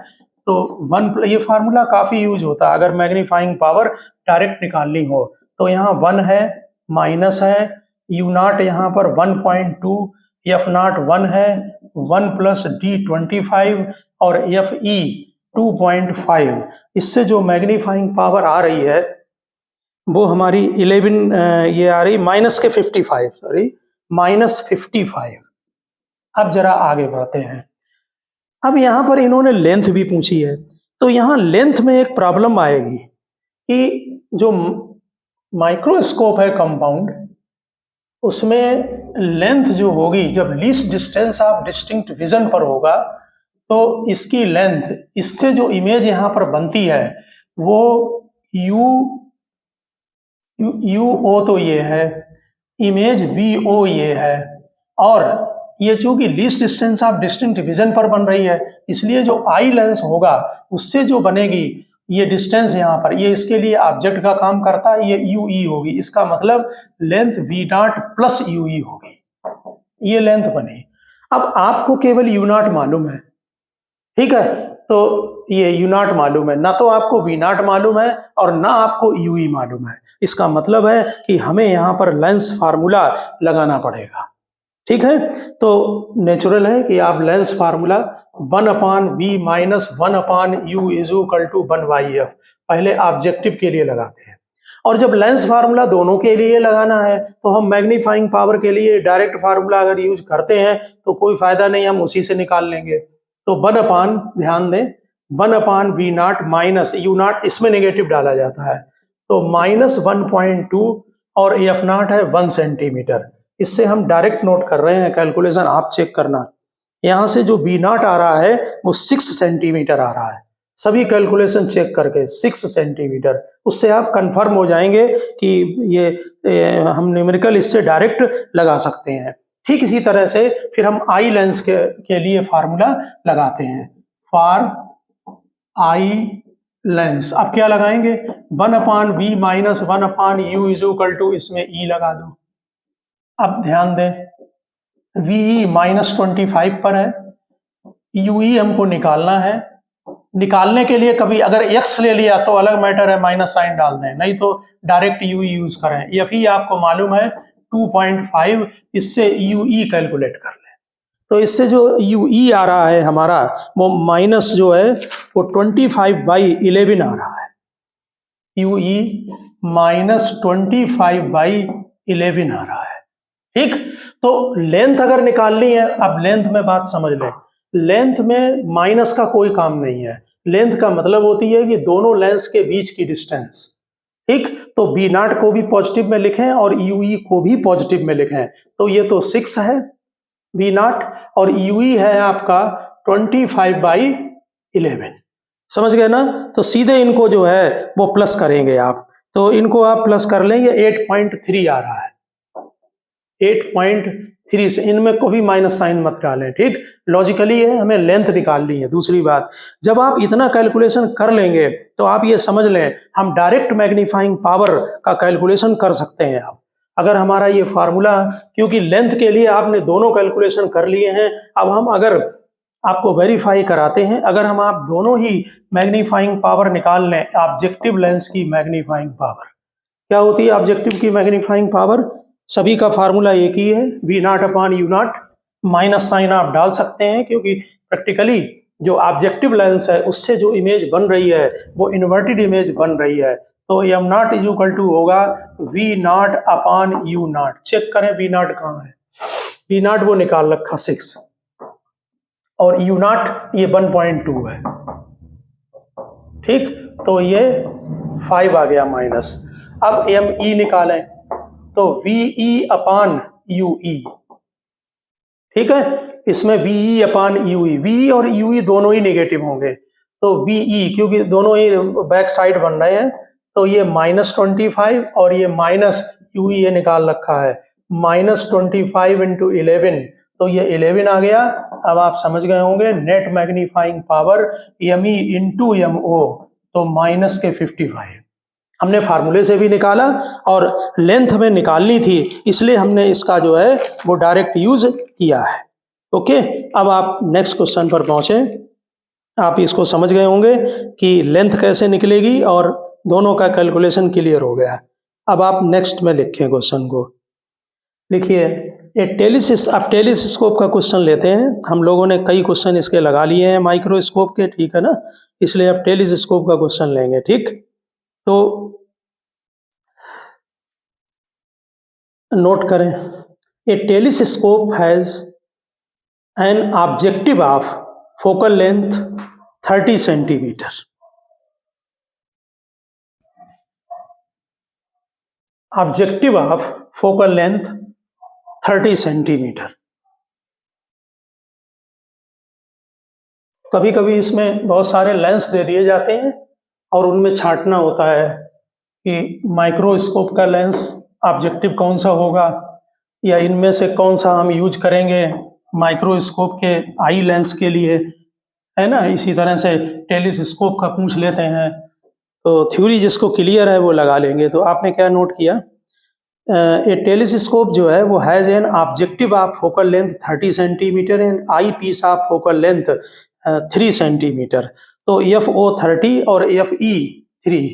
तो ये फार्मूला काफी यूज होता है अगर मैग्नीफाइंग पावर डायरेक्ट निकालनी हो। तो यहाँ 1 है, माइनस है, U0 यहाँ पर 1.2, F0 1 है, 1 प्लस D 25 और FE 2.5, इससे जो मैग्नीफाइंग पावर आ रही है वो हमारी 11 ये आ रही -55, सॉरी -55। अब जरा आगे बढ़ते हैं, अब यहाँ पर इन्होंने लेंथ भी पूछी है, तो यहाँ लेंथ में एक प्रॉब्लम आएगी कि जो माइक्रोस्कोप है कंपाउंड, उसमें लेंथ जो होगी जब least distance of distinct vision पर होगा तो इसकी लेंथ, इससे जो इमेज यहाँ पर बनती है वो UO तो ये है, इमेज VO ये है, और ये चूंकि least distance of distinct vision पर बन रही है इसलिए जो आई लेंस होगा उससे जो बनेगी ये डिस्टेंस यहाँ पर, ये इसके लिए ऑब्जेक्ट का काम करता है, ये UE होगी, इसका मतलब लेंथ V0 प्लस UE होगी, ये लेंथ बनी। अब आपको केवल U0 मालूम है, ठीक है, तो ये U0 मालूम है, ना तो आपको V0 मालूम है और ना आपको UE मालूम है, इसका मतलब है कि हमें यहाँ पर लेंस फार्मूला लगाना पड़ेगा, ठीक है। तो नेचुरल है कि आप lens formula 1/V minus 1/U is equal to 1/F पहले ऑब्जेक्टिव के लिए लगाते हैं, और जब लेंस फार्मूला दोनों के लिए लगाना है तो हम मैग्नीफाइंग पावर के लिए डायरेक्ट फार्मूला अगर यूज करते हैं तो कोई फायदा नहीं, हम उसी से निकाल लेंगे। तो 1/, ध्यान दें, 1/V0 माइनस U0, इसमें नेगेटिव डाला जाता है, तो -1.2 और F0 है 1 सेंटीमीटर, इससे हम डायरेक्ट नोट कर रहे हैं, कैलकुलेशन आप चेक करना। यहाँ से जो V0 आ रहा है वो 6 सेंटीमीटर आ रहा है, सभी कैलकुलेशन चेक करके 6 सेंटीमीटर, उससे आप कंफर्म हो जाएंगे कि ये हम न्यूमेरिकल इससे डायरेक्ट लगा सकते हैं। ठीक इसी तरह से फिर हम आई लेंस के लिए फार्मूला लगाते हैं। फॉर आई लेंस अब क्या लगाएंगे, 1/v minus 1/u is equal to, इसमें ई लगा दो। अब ध्यान दें, वी -25 पर है, यूई हमको निकालना है। निकालने के लिए कभी अगर x ले लिया तो अलग मैटर है, माइनस साइन डाल दें, नहीं तो डायरेक्ट यूई यूज करें। एफ ई आपको मालूम है 2.5, इससे यूई कैलकुलेट कर लें। तो इससे जो यूई आ रहा है हमारा, वो माइनस जो है वो 25/11 आ रहा है। यूई -25/11 आ रहा है। ठीक, तो लेंथ अगर निकालनी है, अब लेंथ में बात समझ लें, लेंथ में माइनस का कोई काम नहीं है। लेंथ का मतलब होती है कि दोनों लेंस के बीच की डिस्टेंस। ठीक, तो बी नॉट को भी पॉजिटिव में लिखें और यूई को भी पॉजिटिव में लिखें। तो ये तो 6 है बी नॉट, और यूई है आपका 25/11। समझ गए ना? तो सीधे इनको जो है वो प्लस करेंगे आप, तो इनको आप प्लस कर लेंगे, 8.3 आ रहा है। 8.3 से इनमें को भी माइनस साइन मत डालें। ठीक, लॉजिकली है, हमें लेंथ निकालनी है। दूसरी बात, जब आप इतना कैलकुलेशन कर लेंगे तो आप ये समझ लें हम डायरेक्ट मैग्नीफाइंग पावर का कैलकुलेशन कर सकते हैं। आप अगर हमारा ये फार्मूला, क्योंकि लेंथ के लिए आपने दोनों कैलकुलेशन कर लिए हैं, अब हम अगर आपको वेरीफाई कराते हैं, अगर हम आप दोनों ही मैग्नीफाइंग पावर निकाल लें, ऑब्जेक्टिव लेंस की मैग्नीफाइंग पावर क्या होती है? ऑब्जेक्टिव की मैग्नीफाइंग पावर, सभी का फार्मूला एक ही है, v not upon you nought. Minus sign आप डाल सकते हैं क्योंकि प्रैक्टिकली जो ऑब्जेक्टिव लेंस है उससे जो इमेज बन रही है वो इन्वर्टेड इमेज बन रही है। तो M not is equal to होगा V not upon you not. Check करें वी नॉट कहाँ है, वी नॉट वो निकाल रखा 6, और यू नॉट ये 1.2 है। ठीक, तो ये 5 आ गया माइनस। अब एम ई निकालें, तो वी अपॉन यू ई। ठीक है, इसमें v upon u E, v और यू ई दोनों ही नेगेटिव होंगे, तो वी क्योंकि दोनों ही बैक साइड बन रहे हैं, तो ये -25 और ये माइनस यू ये निकाल रखा है, -25 × 11, तो ये 11 आ गया। अब आप समझ गए होंगे net magnifying power M E into M O, तो -55 हमने फार्मूले से भी निकाला और लेंथ में निकालनी थी, इसलिए हमने इसका जो है वो डायरेक्ट यूज किया है। ओके, अब आप नेक्स्ट क्वेश्चन पर पहुंचे। आप इसको समझ गए होंगे कि लेंथ कैसे निकलेगी और दोनों का कैलकुलेशन क्लियर हो गया। अब आप नेक्स्ट में लिखें क्वेश्चन को। लिखिए ए अब टेलीस्कोप का क्वेश्चन लेते हैं। हम लोगों ने कई क्वेश्चन इसके लगा लिए हैं माइक्रोस्कोप के, ठीक है ना, इसलिए अब टेलीस्कोप का क्वेश्चन लेंगे। ठीक, तो नोट करें, a telescope has an objective of focal length 30 centimetre. Objective of focal length 30 centimetre. कभी कभी इसमें बहुत सारे लेंस दे दिए जाते हैं और उनमें छांटना होता है कि माइक्रोस्कोप का लेंस ऑब्जेक्टिव कौन सा होगा, या इनमें से कौन सा हम यूज करेंगे माइक्रोस्कोप के आई लेंस के लिए, है ना। इसी तरह से टेलीस्कोप का पूछ लेते हैं, तो थ्योरी जिसको क्लियर है वो लगा लेंगे। तो आपने क्या नोट किया, ए टेलीस्कोप जो है वो has an objective of focal length 30 centimetre and eyepiece of focal length 3 centimetre. तो FO 30 और FE 3,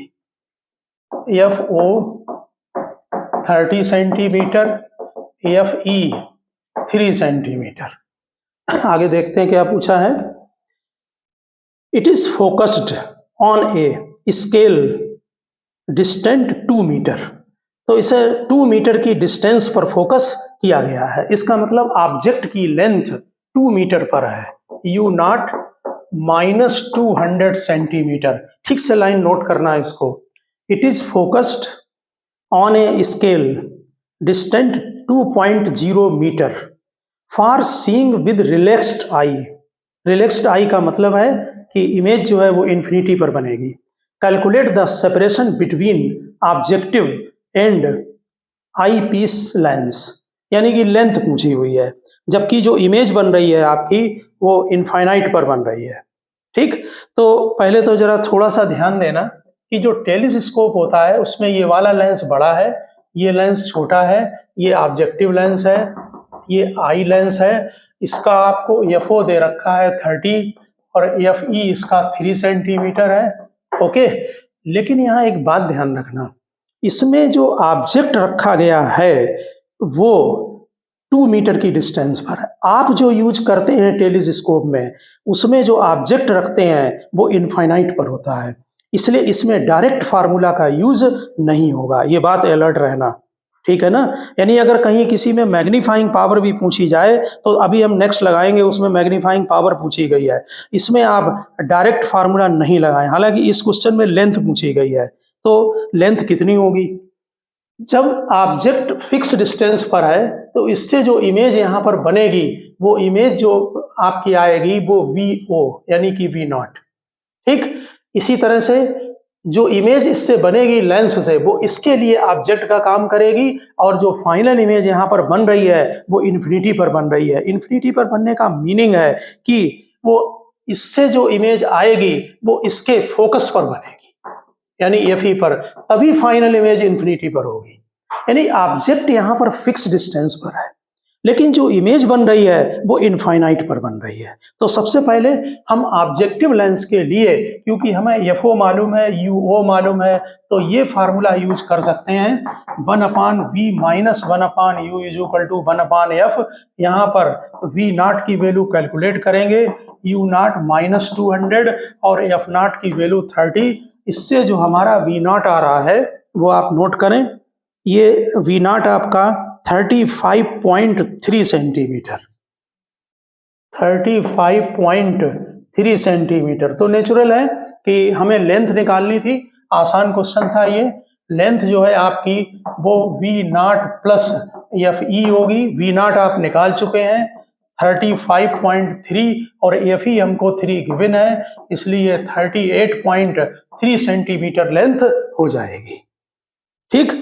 FO 30 centimetre, FE 3 centimetre. आगे देखते हैं क्या पूछा है। It is focused on a scale distant 2 metre. तो इसे 2 मीटर की डिस्टेंस पर फोकस किया गया है। इसका मतलब ऑब्जेक्ट की लेंथ 2 मीटर पर है, यू नॉट -200 सेंटीमीटर। ठीक से लाइन नोट करना है इसको। It is focused on a scale distant 2.0 metre for seeing with relaxed eye. Relaxed eye का मतलब है कि इमेज जो है वो इन्फिनिटी पर बनेगी। Calculate the separation between objective and eyepiece lens, यानी कि लेंथ पूछी हुई है, जबकि जो इमेज बन रही है आपकी वो इनफाइनाइट पर बन रही है। ठीक, तो पहले तो जरा थोड़ा सा ध्यान देना कि जो टेलीस्कोप होता है उसमें ये वाला लेंस बड़ा है, ये लेंस छोटा है, ये ऑब्जेक्टिव लेंस है, ये आई लेंस है। इसका आपको एफओ दे रखा है 30 और एफ ई इसका 3 सेंटीमीटर है। ओके, लेकिन यहाँ एक बात ध्यान रखना, इसमें जो ऑब्जेक्ट रखा गया है वो 2 मीटर की डिस्टेंस पर है। आप जो यूज करते हैं टेलीस्कोप में उसमें जो ऑब्जेक्ट रखते हैं वो इनफाइनाइट पर होता है, इसलिए इसमें डायरेक्ट फार्मूला का यूज नहीं होगा, ये बात अलर्ट रहना। ठीक है ना, यानी अगर कहीं किसी में मैग्नीफाइंग पावर भी पूछी जाए तो अभी हम नेक्स्ट लगाएंगे, उसमें मैग्नीफाइंग पावर पूछी गई है, इसमें आप डायरेक्ट फार्मूला नहीं लगाएं। हालांकि इस क्वेश्चन में लेंथ पूछी गई है, तो लेंथ कितनी होगी? जब ऑब्जेक्ट फिक्स डिस्टेंस पर है तो इससे जो इमेज यहाँ पर बनेगी वो इमेज जो आपकी आएगी वो वी ओ यानी कि वी नॉट। ठीक, इसी तरह से जो इमेज इससे बनेगी लेंस से वो इसके लिए ऑब्जेक्ट का काम करेगी, और जो फाइनल इमेज यहाँ पर बन रही है वो इन्फिनिटी पर बन रही है। इन्फिनिटी पर बनने का मीनिंग है कि वो इससे जो इमेज आएगी वो इसके फोकस पर बनेगी, यानी एफ ई पर, तभी फाइनल इमेज इन्फिनिटी पर होगी। यानी ऑब्जेक्ट यहाँ पर फिक्स डिस्टेंस पर है, लेकिन जो इमेज बन रही है वो इनफाइनाइट पर बन रही है। तो सबसे पहले हम ऑब्जेक्टिव लेंस के लिए, क्योंकि हमें एफ ओ मालूम है, यू ओ मालूम है, तो ये फार्मूला यूज कर सकते हैं 1/v minus 1/u is equal to 1/f। यहाँ पर v नॉट की वैल्यू कैलकुलेट करेंगे, u नॉट माइनस 200 और f नॉट की वैल्यू 30। इससे जो हमारा v नॉट आ रहा है वो आप नोट करें, ये v नॉट आपका 35.3 सेंटीमीटर, 35.3 सेंटीमीटर। तो नेचुरल है कि हमें लेंथ निकालनी थी, आसान क्वेश्चन था ये। लेंथ जो है आपकी वो v nought plus f e होगी, वी नॉट आप निकाल चुके हैं 35.3 और एफ ई हमको 3 गिवन है, इसलिए 38.3 सेंटीमीटर लेंथ हो जाएगी। ठीक,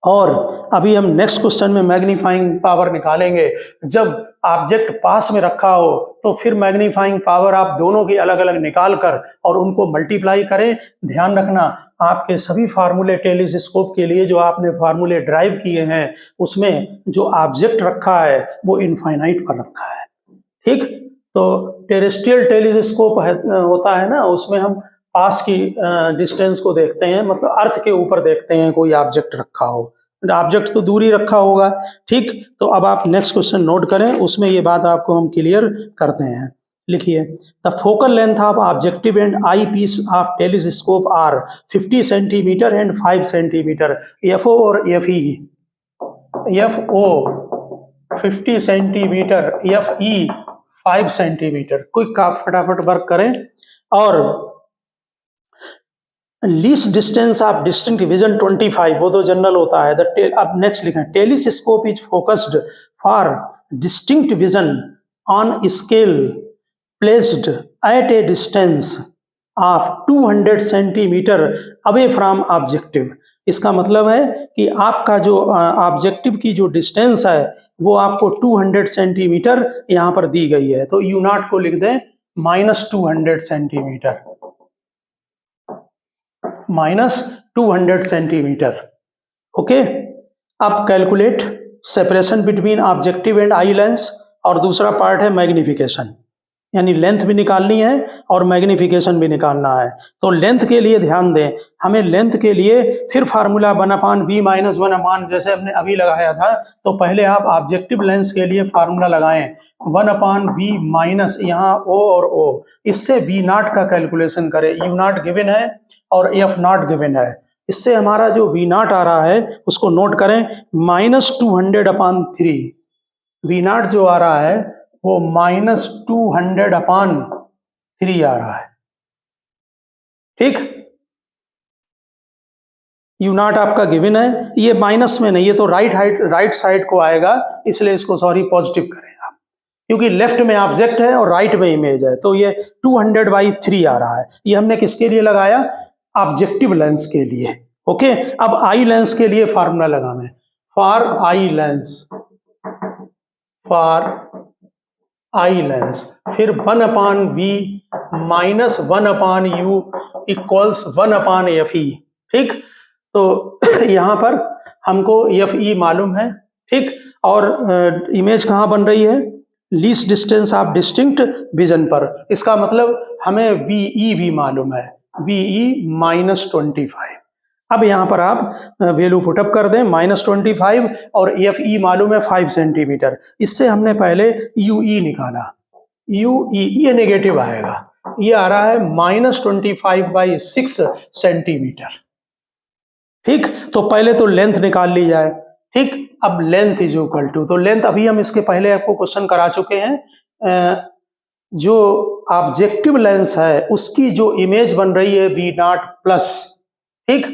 और अभी हम नेक्स्ट क्वेश्चन में मैग्नीफाइंग पावर निकालेंगे। जब ऑब्जेक्ट पास में रखा हो तो फिर मैग्नीफाइंग पावर आप दोनों की अलग अलग निकाल कर और उनको मल्टीप्लाई करें। ध्यान रखना, आपके सभी फार्मूले टेलीस्कोप के लिए जो आपने फार्मूले ड्राइव किए हैं उसमें जो ऑब्जेक्ट रखा है वो इनफाइनाइट पर रखा है। ठीक, तो टेरेस्ट्रियल टेलीस्कोप होता है ना, उसमें हम पास की डिस्टेंस को देखते हैं, मतलब अर्थ के ऊपर देखते हैं कोई ऑब्जेक्ट रखा हो, ऑब्जेक्ट तो दूर ही रखा होगा। ठीक, तो अब आप नेक्स्ट क्वेश्चन नोट करें, उसमें ये बात आपको हम क्लियर करते हैं। लिखिए, the focal length of objective and eyepiece of telescope are 50 centimetre and 5 centimetre. F O और F E, F O 50 centimetre, F E 5 centimetre. Quick का फटाफट वर्क करें। और least distance of distinct vision 25, वो तो general होता है। अब नेक्स्ट लिखें, telescope is focused for distinct vision on scale placed at a distance of 200 centimetre away from objective. इसका मतलब है कि आपका जो ऑब्जेक्टिव की जो डिस्टेंस है वो आपको 200 सेंटीमीटर यहाँ पर दी गई है, तो यू नॉट को लिख दें -200 सेंटीमीटर, -200 सेंटीमीटर। ओके, अब calculate separation between objective and eye lens, और दूसरा पार्ट है मैग्निफिकेशन, यानी लेंथ भी निकालनी है और मैग्निफिकेशन भी निकालना है। तो लेंथ के लिए ध्यान दें, हमें लेंथ के लिए फिर फार्मूला 1/v माइनस 1 जैसे हमने अभी लगाया था, तो पहले आप ऑब्जेक्टिव लेंस के लिए फार्मूला लगाएं 1/v माइनस यहाँ o और o, इससे v नॉट का कैलकुलेशन करें। u नॉट गिवन है और f नॉट गिवन है, इससे हमारा जो v नॉट आ रहा है उसको नोट करें -200/3। v नॉट जो आ रहा है वो -200/3 आ रहा है। ठीक, यू नॉट आपका गिवन है, ये माइनस में नहीं, ये तो राइट साइड को आएगा, इसलिए इसको सॉरी पॉजिटिव करें आप, क्योंकि लेफ्ट में ऑब्जेक्ट है और राइट में इमेज है, तो ये 200/3 आ रहा है। ये हमने किसके लिए लगाया? ऑब्जेक्टिव लेंस के लिए। ओके, अब आई लेंस के लिए फार्मूला लगाना है। फॉर आई लेंस, फिर 1/v minus 1/u equals 1/fe। ठीक, तो यहां पर हमको fe मालूम है। ठीक, और इमेज कहाँ बन रही है? Least distance of distinct vision पर। इसका मतलब हमें VE भी मालूम है, VE -25। अब यहाँ पर आप वैल्यू पुटअप कर दें, -25, और FE मालूम है 5 सेंटीमीटर। इससे हमने पहले UE निकाला, UE ये नेगेटिव आएगा, ये आ रहा है -25/6 सेंटीमीटर। ठीक, तो पहले तो लेंथ निकाल ली जाए। ठीक, अब लेंथ इज इक्वल टू, तो लेंथ अभी हम इसके पहले आपको क्वेश्चन करा चुके हैं। जो ऑब्जेक्टिव लेंस है उसकी जो इमेज बन रही है V0 प्लस, ठीक,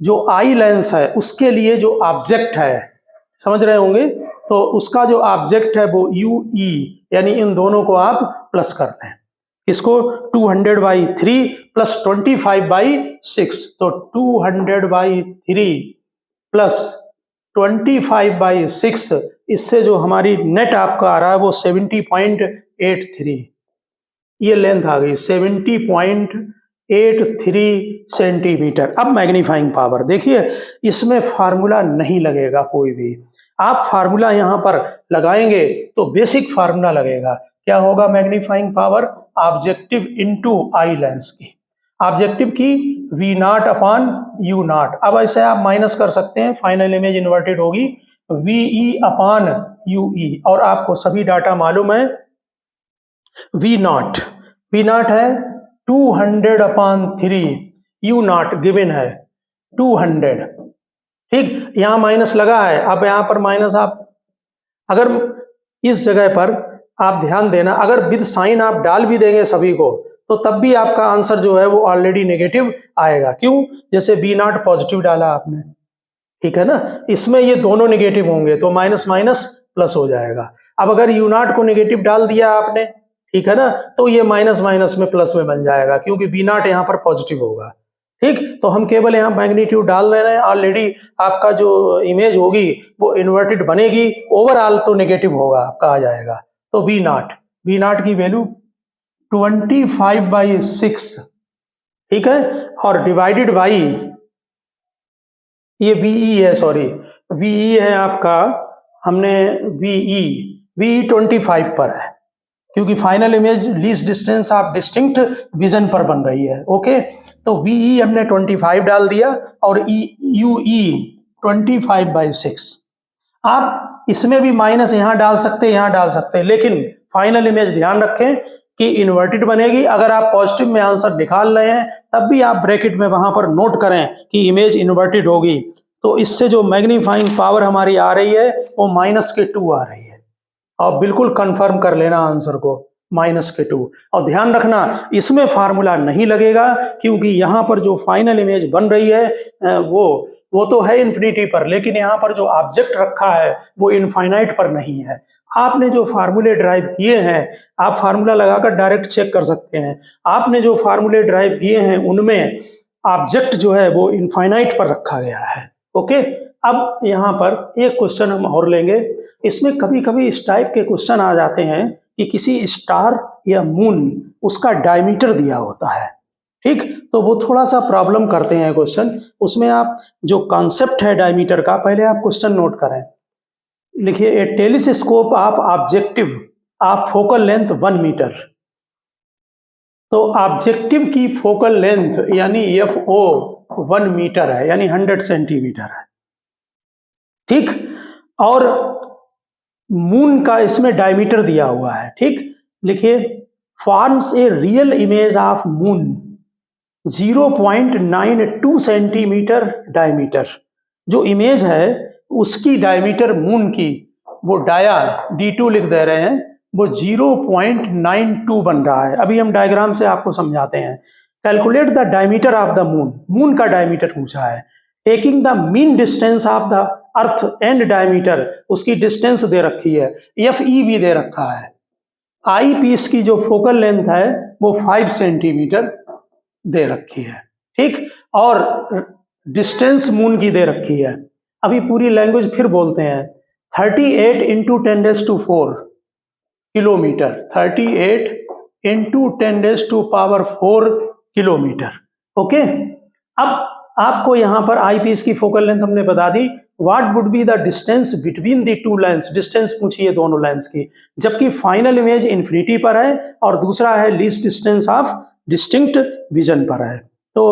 जो आई लेंस है उसके लिए जो ऑब्जेक्ट है, समझ रहे होंगे, तो उसका जो ऑब्जेक्ट है वो UE, यानी इन दोनों को आप प्लस कर दें। इसको 200/3 प्लस 25/6, तो 200/3 प्लस 25/6, इससे जो हमारी नेट आपका आ रहा है वो 70.83, ये लेंथ आ गई 70.83 सेंटीमीटर। अब मैग्नीफाइंग पावर देखिए, इसमें फार्मूला नहीं लगेगा कोई भी। आप फार्मूला यहाँ पर लगाएंगे तो बेसिक फार्मूला लगेगा। क्या होगा? Magnifying power objective into eye lens की, ऑब्जेक्टिव की V0/U0। अब ऐसे आप माइनस कर सकते हैं, फाइनल इमेज इन्वर्टेड होगी VE/UE, और आपको सभी डाटा मालूम है। V0 है 200/3, U0 गिवन है 200। ठीक, यहाँ माइनस लगा है, अब यहाँ पर माइनस आप अगर इस जगह पर आप ध्यान देना, अगर विद साइन आप डाल भी देंगे सभी को, तो तब भी आपका आंसर जो है वो ऑलरेडी नेगेटिव आएगा। क्यों? जैसे V0 पॉजिटिव डाला आपने, ठीक है ना, इसमें ये दोनों नेगेटिव होंगे तो माइनस माइनस प्लस हो जाएगा। अब अगर U0 को नेगेटिव डाल दिया आपने, ठीक है ना, तो ये माइनस माइनस में प्लस में बन जाएगा, क्योंकि V0 यहाँ पर पॉजिटिव होगा। ठीक, तो हम केवल यहाँ मैग्नीट्यूड डाल रहे हैं, ऑलरेडी आपका जो इमेज होगी वो इन्वर्टेड बनेगी, ओवरऑल तो नेगेटिव होगा आपका आ जाएगा। तो V0 की वैल्यू 25/6, ठीक है, और डिवाइडेड बाई ये VE है, सॉरी VE है आपका, हमने VE 25 पर है, क्योंकि final image least distance of distinct vision पर बन रही है। ओके, तो VE हमने 25 डाल दिया और UE 25/6। आप इसमें भी माइनस यहाँ डाल सकते हैं, यहाँ डाल सकते हैं, लेकिन फाइनल इमेज ध्यान रखें कि इन्वर्टेड बनेगी। अगर आप पॉजिटिव में आंसर निकाल रहे हैं तब भी आप ब्रैकेट में वहां पर नोट करें कि इमेज इन्वर्टेड होगी, तो इससे जो मैग्नीफाइंग पावर हमारी आ रही है वो -2 आ रही है। और बिल्कुल कंफर्म कर लेना आंसर को, -2। और ध्यान रखना इसमें फार्मूला नहीं लगेगा, क्योंकि यहाँ पर जो फाइनल इमेज बन रही है वो तो है इन्फिनिटी पर, लेकिन यहाँ पर जो ऑब्जेक्ट रखा है वो इनफाइनाइट पर नहीं है। आपने जो फार्मूले ड्राइव किए हैं, आप फार्मूला लगाकर डायरेक्ट चेक कर सकते हैं, आपने जो फार्मूले ड्राइव किए हैं उनमें ऑब्जेक्ट जो है वो इनफाइनाइट पर रखा गया है। ओके, अब यहाँ पर एक क्वेश्चन हम और लेंगे। इसमें कभी कभी इस टाइप के क्वेश्चन आ जाते हैं कि किसी स्टार या मून उसका डायमीटर दिया होता है, ठीक, तो वो थोड़ा सा प्रॉब्लम करते हैं क्वेश्चन। उसमें आप जो कॉन्सेप्ट है डायमीटर का, पहले आप क्वेश्चन नोट करें। लिखिए, a telescope of objective of focal length 1 metre. तो ऑब्जेक्टिव की फोकल लेंथ यानी FO 1 मीटर है, यानी 100 सेंटीमीटर है, ठीक, और मून का इसमें डायमीटर दिया हुआ है। ठीक, लिखिए, forms a real image of moon 0.92 centimetre diameter. जो इमेज है उसकी डायमीटर मून की, वो डाया D2 लिख दे रहे हैं, वो 0.92 बन रहा है। अभी हम डायग्राम से आपको समझाते हैं। Calculate the diameter of the moon, moon का डायमीटर पूछा है। Taking the mean distance of the earth and diameter, उसकी डिस्टेंस दे रखी है, FE भी दे रखा है। आई पीस की जो फोकल लेंथ है वो 5 सेंटीमीटर दे रखी है, ठीक, और डिस्टेंस मून की दे रखी है। अभी पूरी लैंग्वेज फिर बोलते हैं, 38 into 10⁴ kilometre, 38 into 10⁴ kilometre. Okay, अब आपको यहाँ पर आई पीस की फोकल लेंथ हमने बता दी। What would be the distance between the two lens, distance पूछिए दोनों लेंस की, जबकि फाइनल इमेज इन्फिनिटी पर है और दूसरा है least distance of distinct vision पर है। तो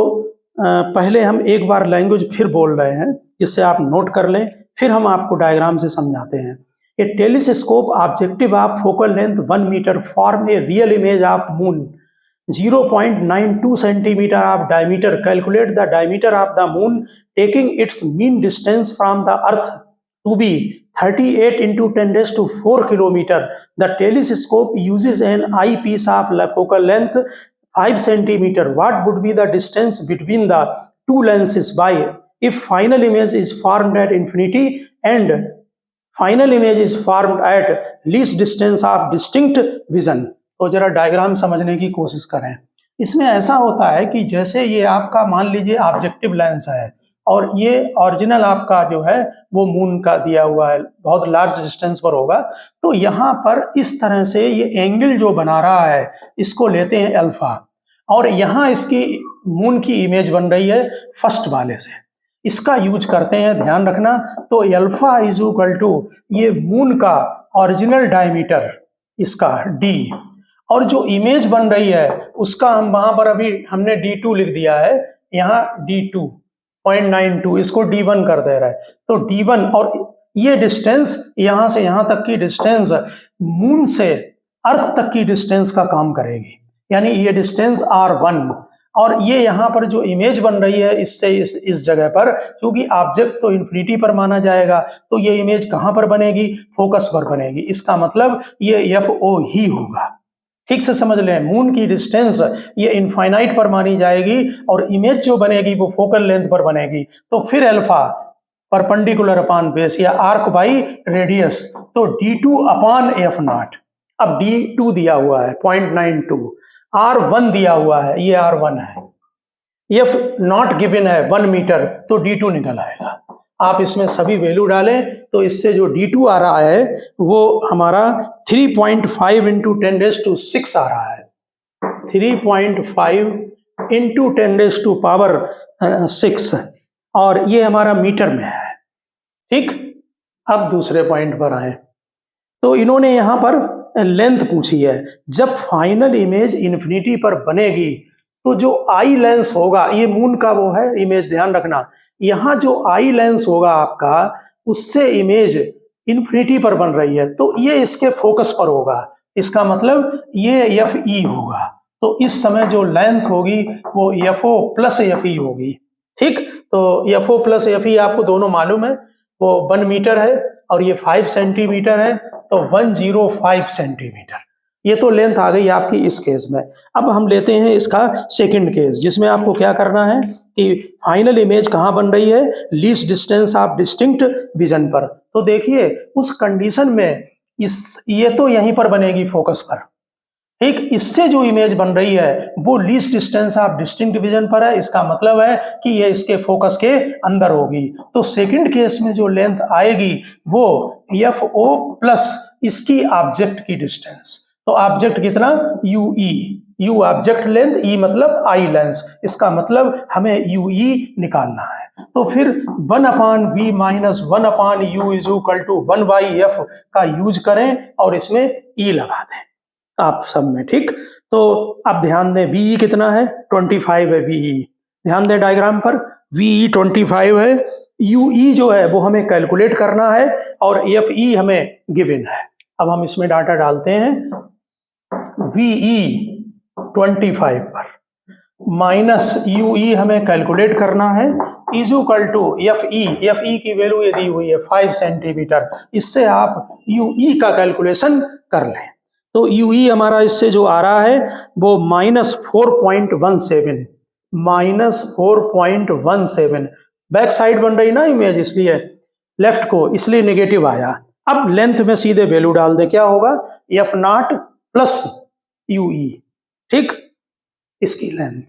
पहले हम एक बार लैंग्वेज फिर बोल रहे हैं जिससे आप नोट कर लें, फिर हम आपको डायग्राम से समझाते हैं। A telescope objective of focal length 1 metre form a real image of moon 0.92 centimeter of diameter. Calculate the diameter of the moon taking its mean distance from the earth to be 38 into 10⁴ kilometer. The telescope uses an eyepiece of focal length 5 centimeter. What would be the distance between the two lenses by if final image is formed at infinity and final image is formed at least distance of distinct vision? तो जरा diagram समझने की कोशिश करें। इसमें ऐसा होता है कि जैसे ये आपका मान लीजिए ऑब्जेक्टिव लेंस है और ये ओरिजिनल आपका जो है वो मून का दिया हुआ है, बहुत लार्ज डिस्टेंस पर होगा, तो यहाँ पर इस तरह से ये एंगल जो बना रहा है इसको लेते हैं अल्फा, और यहाँ इसकी मून की इमेज बन रही है फर्स्ट वाले से, इसका यूज करते हैं, ध्यान रखना। तो अल्फा इज इक्वल टू ये मून का ओरिजिनल डायमीटर इसका d, और जो इमेज बन रही है उसका हम वहां पर अभी हमने d2 लिख दिया है, यहाँ d2.92, इसको d1 कर दे रहा है, तो d1, और ये डिस्टेंस यहां से यहां तक की डिस्टेंस मून से अर्थ तक की डिस्टेंस का काम करेगी, यानी ये डिस्टेंस r1, और ये यहाँ पर जो इमेज बन रही है इससे इस जगह पर, क्योंकि ऑब्जेक्ट तो इन्फिनिटी पर माना जाएगा, तो ये इमेज कहाँ पर बनेगी, फोकस पर बनेगी, इसका मतलब ये FO ही होगा। ठीक से समझ लें, मून की डिस्टेंस ये इनफाइनाइट पर मानी जाएगी और इमेज जो बनेगी वो फोकल लेंथ पर बनेगी। तो फिर अल्फा परपेंडिकुलर अपॉन बेस या आर्क बाई रेडियस, तो d2 अपॉन f0। अब d2 दिया हुआ है 0.92, r1 दिया हुआ है, ये r1 है, f0 गिवन है 1 मीटर, तो d2 निकल आएगा। आप इसमें सभी वैल्यू डालें तो इससे जो d2 आ रहा है वो हमारा 3.5 इंटू 10⁶ आ रहा है, 3.5 इंटू 10⁶, और ये हमारा मीटर में है। ठीक, अब दूसरे पॉइंट पर आए, तो इन्होंने यहाँ पर लेंथ पूछी है। जब फाइनल इमेज इन्फिनिटी पर बनेगी तो जो आई लेंस होगा, ये मून का वो है इमेज, ध्यान रखना, यहाँ जो आई लेंस होगा आपका उससे इमेज इन्फिनिटी पर बन रही है, तो ये इसके फोकस पर होगा, इसका मतलब ये FE होगा, तो इस समय जो लेंथ होगी वो FO प्लस FE होगी। ठीक, तो FO प्लस FE आपको दोनों मालूम है, वो 1 मीटर है और ये 5 सेंटीमीटर है, तो 105 सेंटीमीटर, ये तो लेंथ आ गई आपकी इस केस में। अब हम लेते हैं इसका सेकंड केस, जिसमें आपको क्या करना है कि फाइनल इमेज कहाँ बन रही है, least distance of distinct vision पर। तो देखिए उस कंडीशन में ये तो यहीं पर बनेगी फोकस पर, ठीक, इससे जो इमेज बन रही है वो least distance of distinct vision पर है, इसका मतलब है कि ये इसके फोकस के अंदर होगी। तो सेकंड केस में जो लेंथ आएगी वो FO प्लस इसकी ऑब्जेक्ट की डिस्टेंस, तो ऑब्जेक्ट कितना, UE, U object length, E मतलब आई लेंस, इसका मतलब हमें UE निकालना है। तो फिर 1/v minus 1/u is equal to 1/f का यूज करें और इसमें E लगा दें आप सब में। ठीक, तो अब ध्यान दें VE कितना है, 25 है VE, ध्यान दें डायग्राम पर, VE 25 है, UE जो है वो हमें कैलकुलेट करना है और FE हमें गिवन है। अब हम इसमें डाटा डालते हैं, VE 25 पर माइनस UE हमें कैलकुलेट करना है, इज इक्वल टू FE की वैल्यू ये दी हुई है 5 सेंटीमीटर, इससे आप UE का कैलकुलेशन कर लें। तो UE हमारा इससे जो आ रहा है वो -4.17, -4.17, बैक साइड बन रही ना इमेज, इसलिए लेफ्ट को, इसलिए नेगेटिव आया। अब लेंथ में सीधे वैल्यू डाल दे, क्या होगा, F0 प्लस यूई, ठीक, इसकी लेंथ,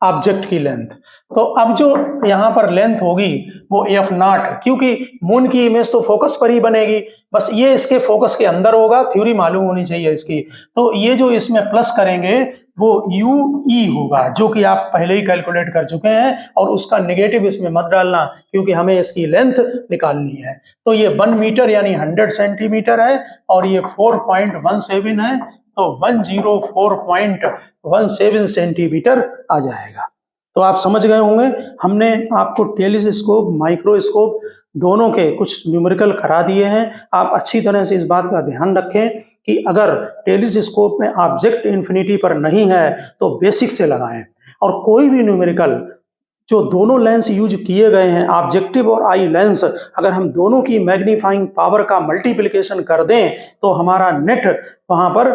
ऑब्जेक्ट की लेंथ। तो अब जो यहाँ पर लेंथ होगी वो एफ नॉट, क्योंकि मून की इमेज तो फोकस पर ही बनेगी, बस ये इसके फोकस के अंदर होगा, थ्योरी मालूम होनी चाहिए इसकी। तो ये जो इसमें प्लस करेंगे वो यू ई होगा, जो कि आप पहले ही कैलकुलेट कर चुके हैं, और उसका नेगेटिव इसमें मत डालना क्योंकि हमें इसकी लेंथ निकालनी है। तो ये 1 मीटर यानी 100 सेंटीमीटर है, और ये 4.17 है, तो 104.17 सेंटीमीटर आ जाएगा। तो आप समझ गए होंगे, हमने आपको टेलीस्कोप, माइक्रोस्कोप दोनों के कुछ न्यूमेरिकल करा दिए हैं। आप अच्छी तरह से इस बात का ध्यान रखें कि अगर टेलीस्कोप में ऑब्जेक्ट इन्फिनिटी पर नहीं है तो बेसिक से लगाएं, और कोई भी न्यूमेरिकल जो दोनों लेंस यूज किए गए हैं, ऑब्जेक्टिव और आई लेंस, अगर हम दोनों की मैग्नीफाइंग पावर का मल्टीप्लिकेशन कर दें तो हमारा नेट वहां पर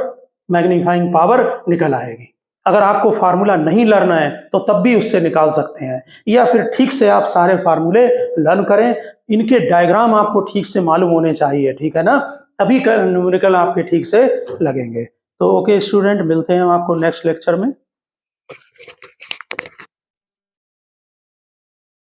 मैग्नीफाइंग पावर निकल आएगी। अगर आपको फार्मूला नहीं लर्न है तो तब भी उससे निकाल सकते हैं, या फिर ठीक से आप सारे फार्मूले लर्न करें, इनके डायग्राम आपको ठीक से मालूम होने चाहिए, ठीक है ना, तभी न्यूमेरिकल आपके ठीक से लगेंगे। तो ओके स्टूडेंट, मिलते हैं हम आपको नेक्स्ट लेक्चर में।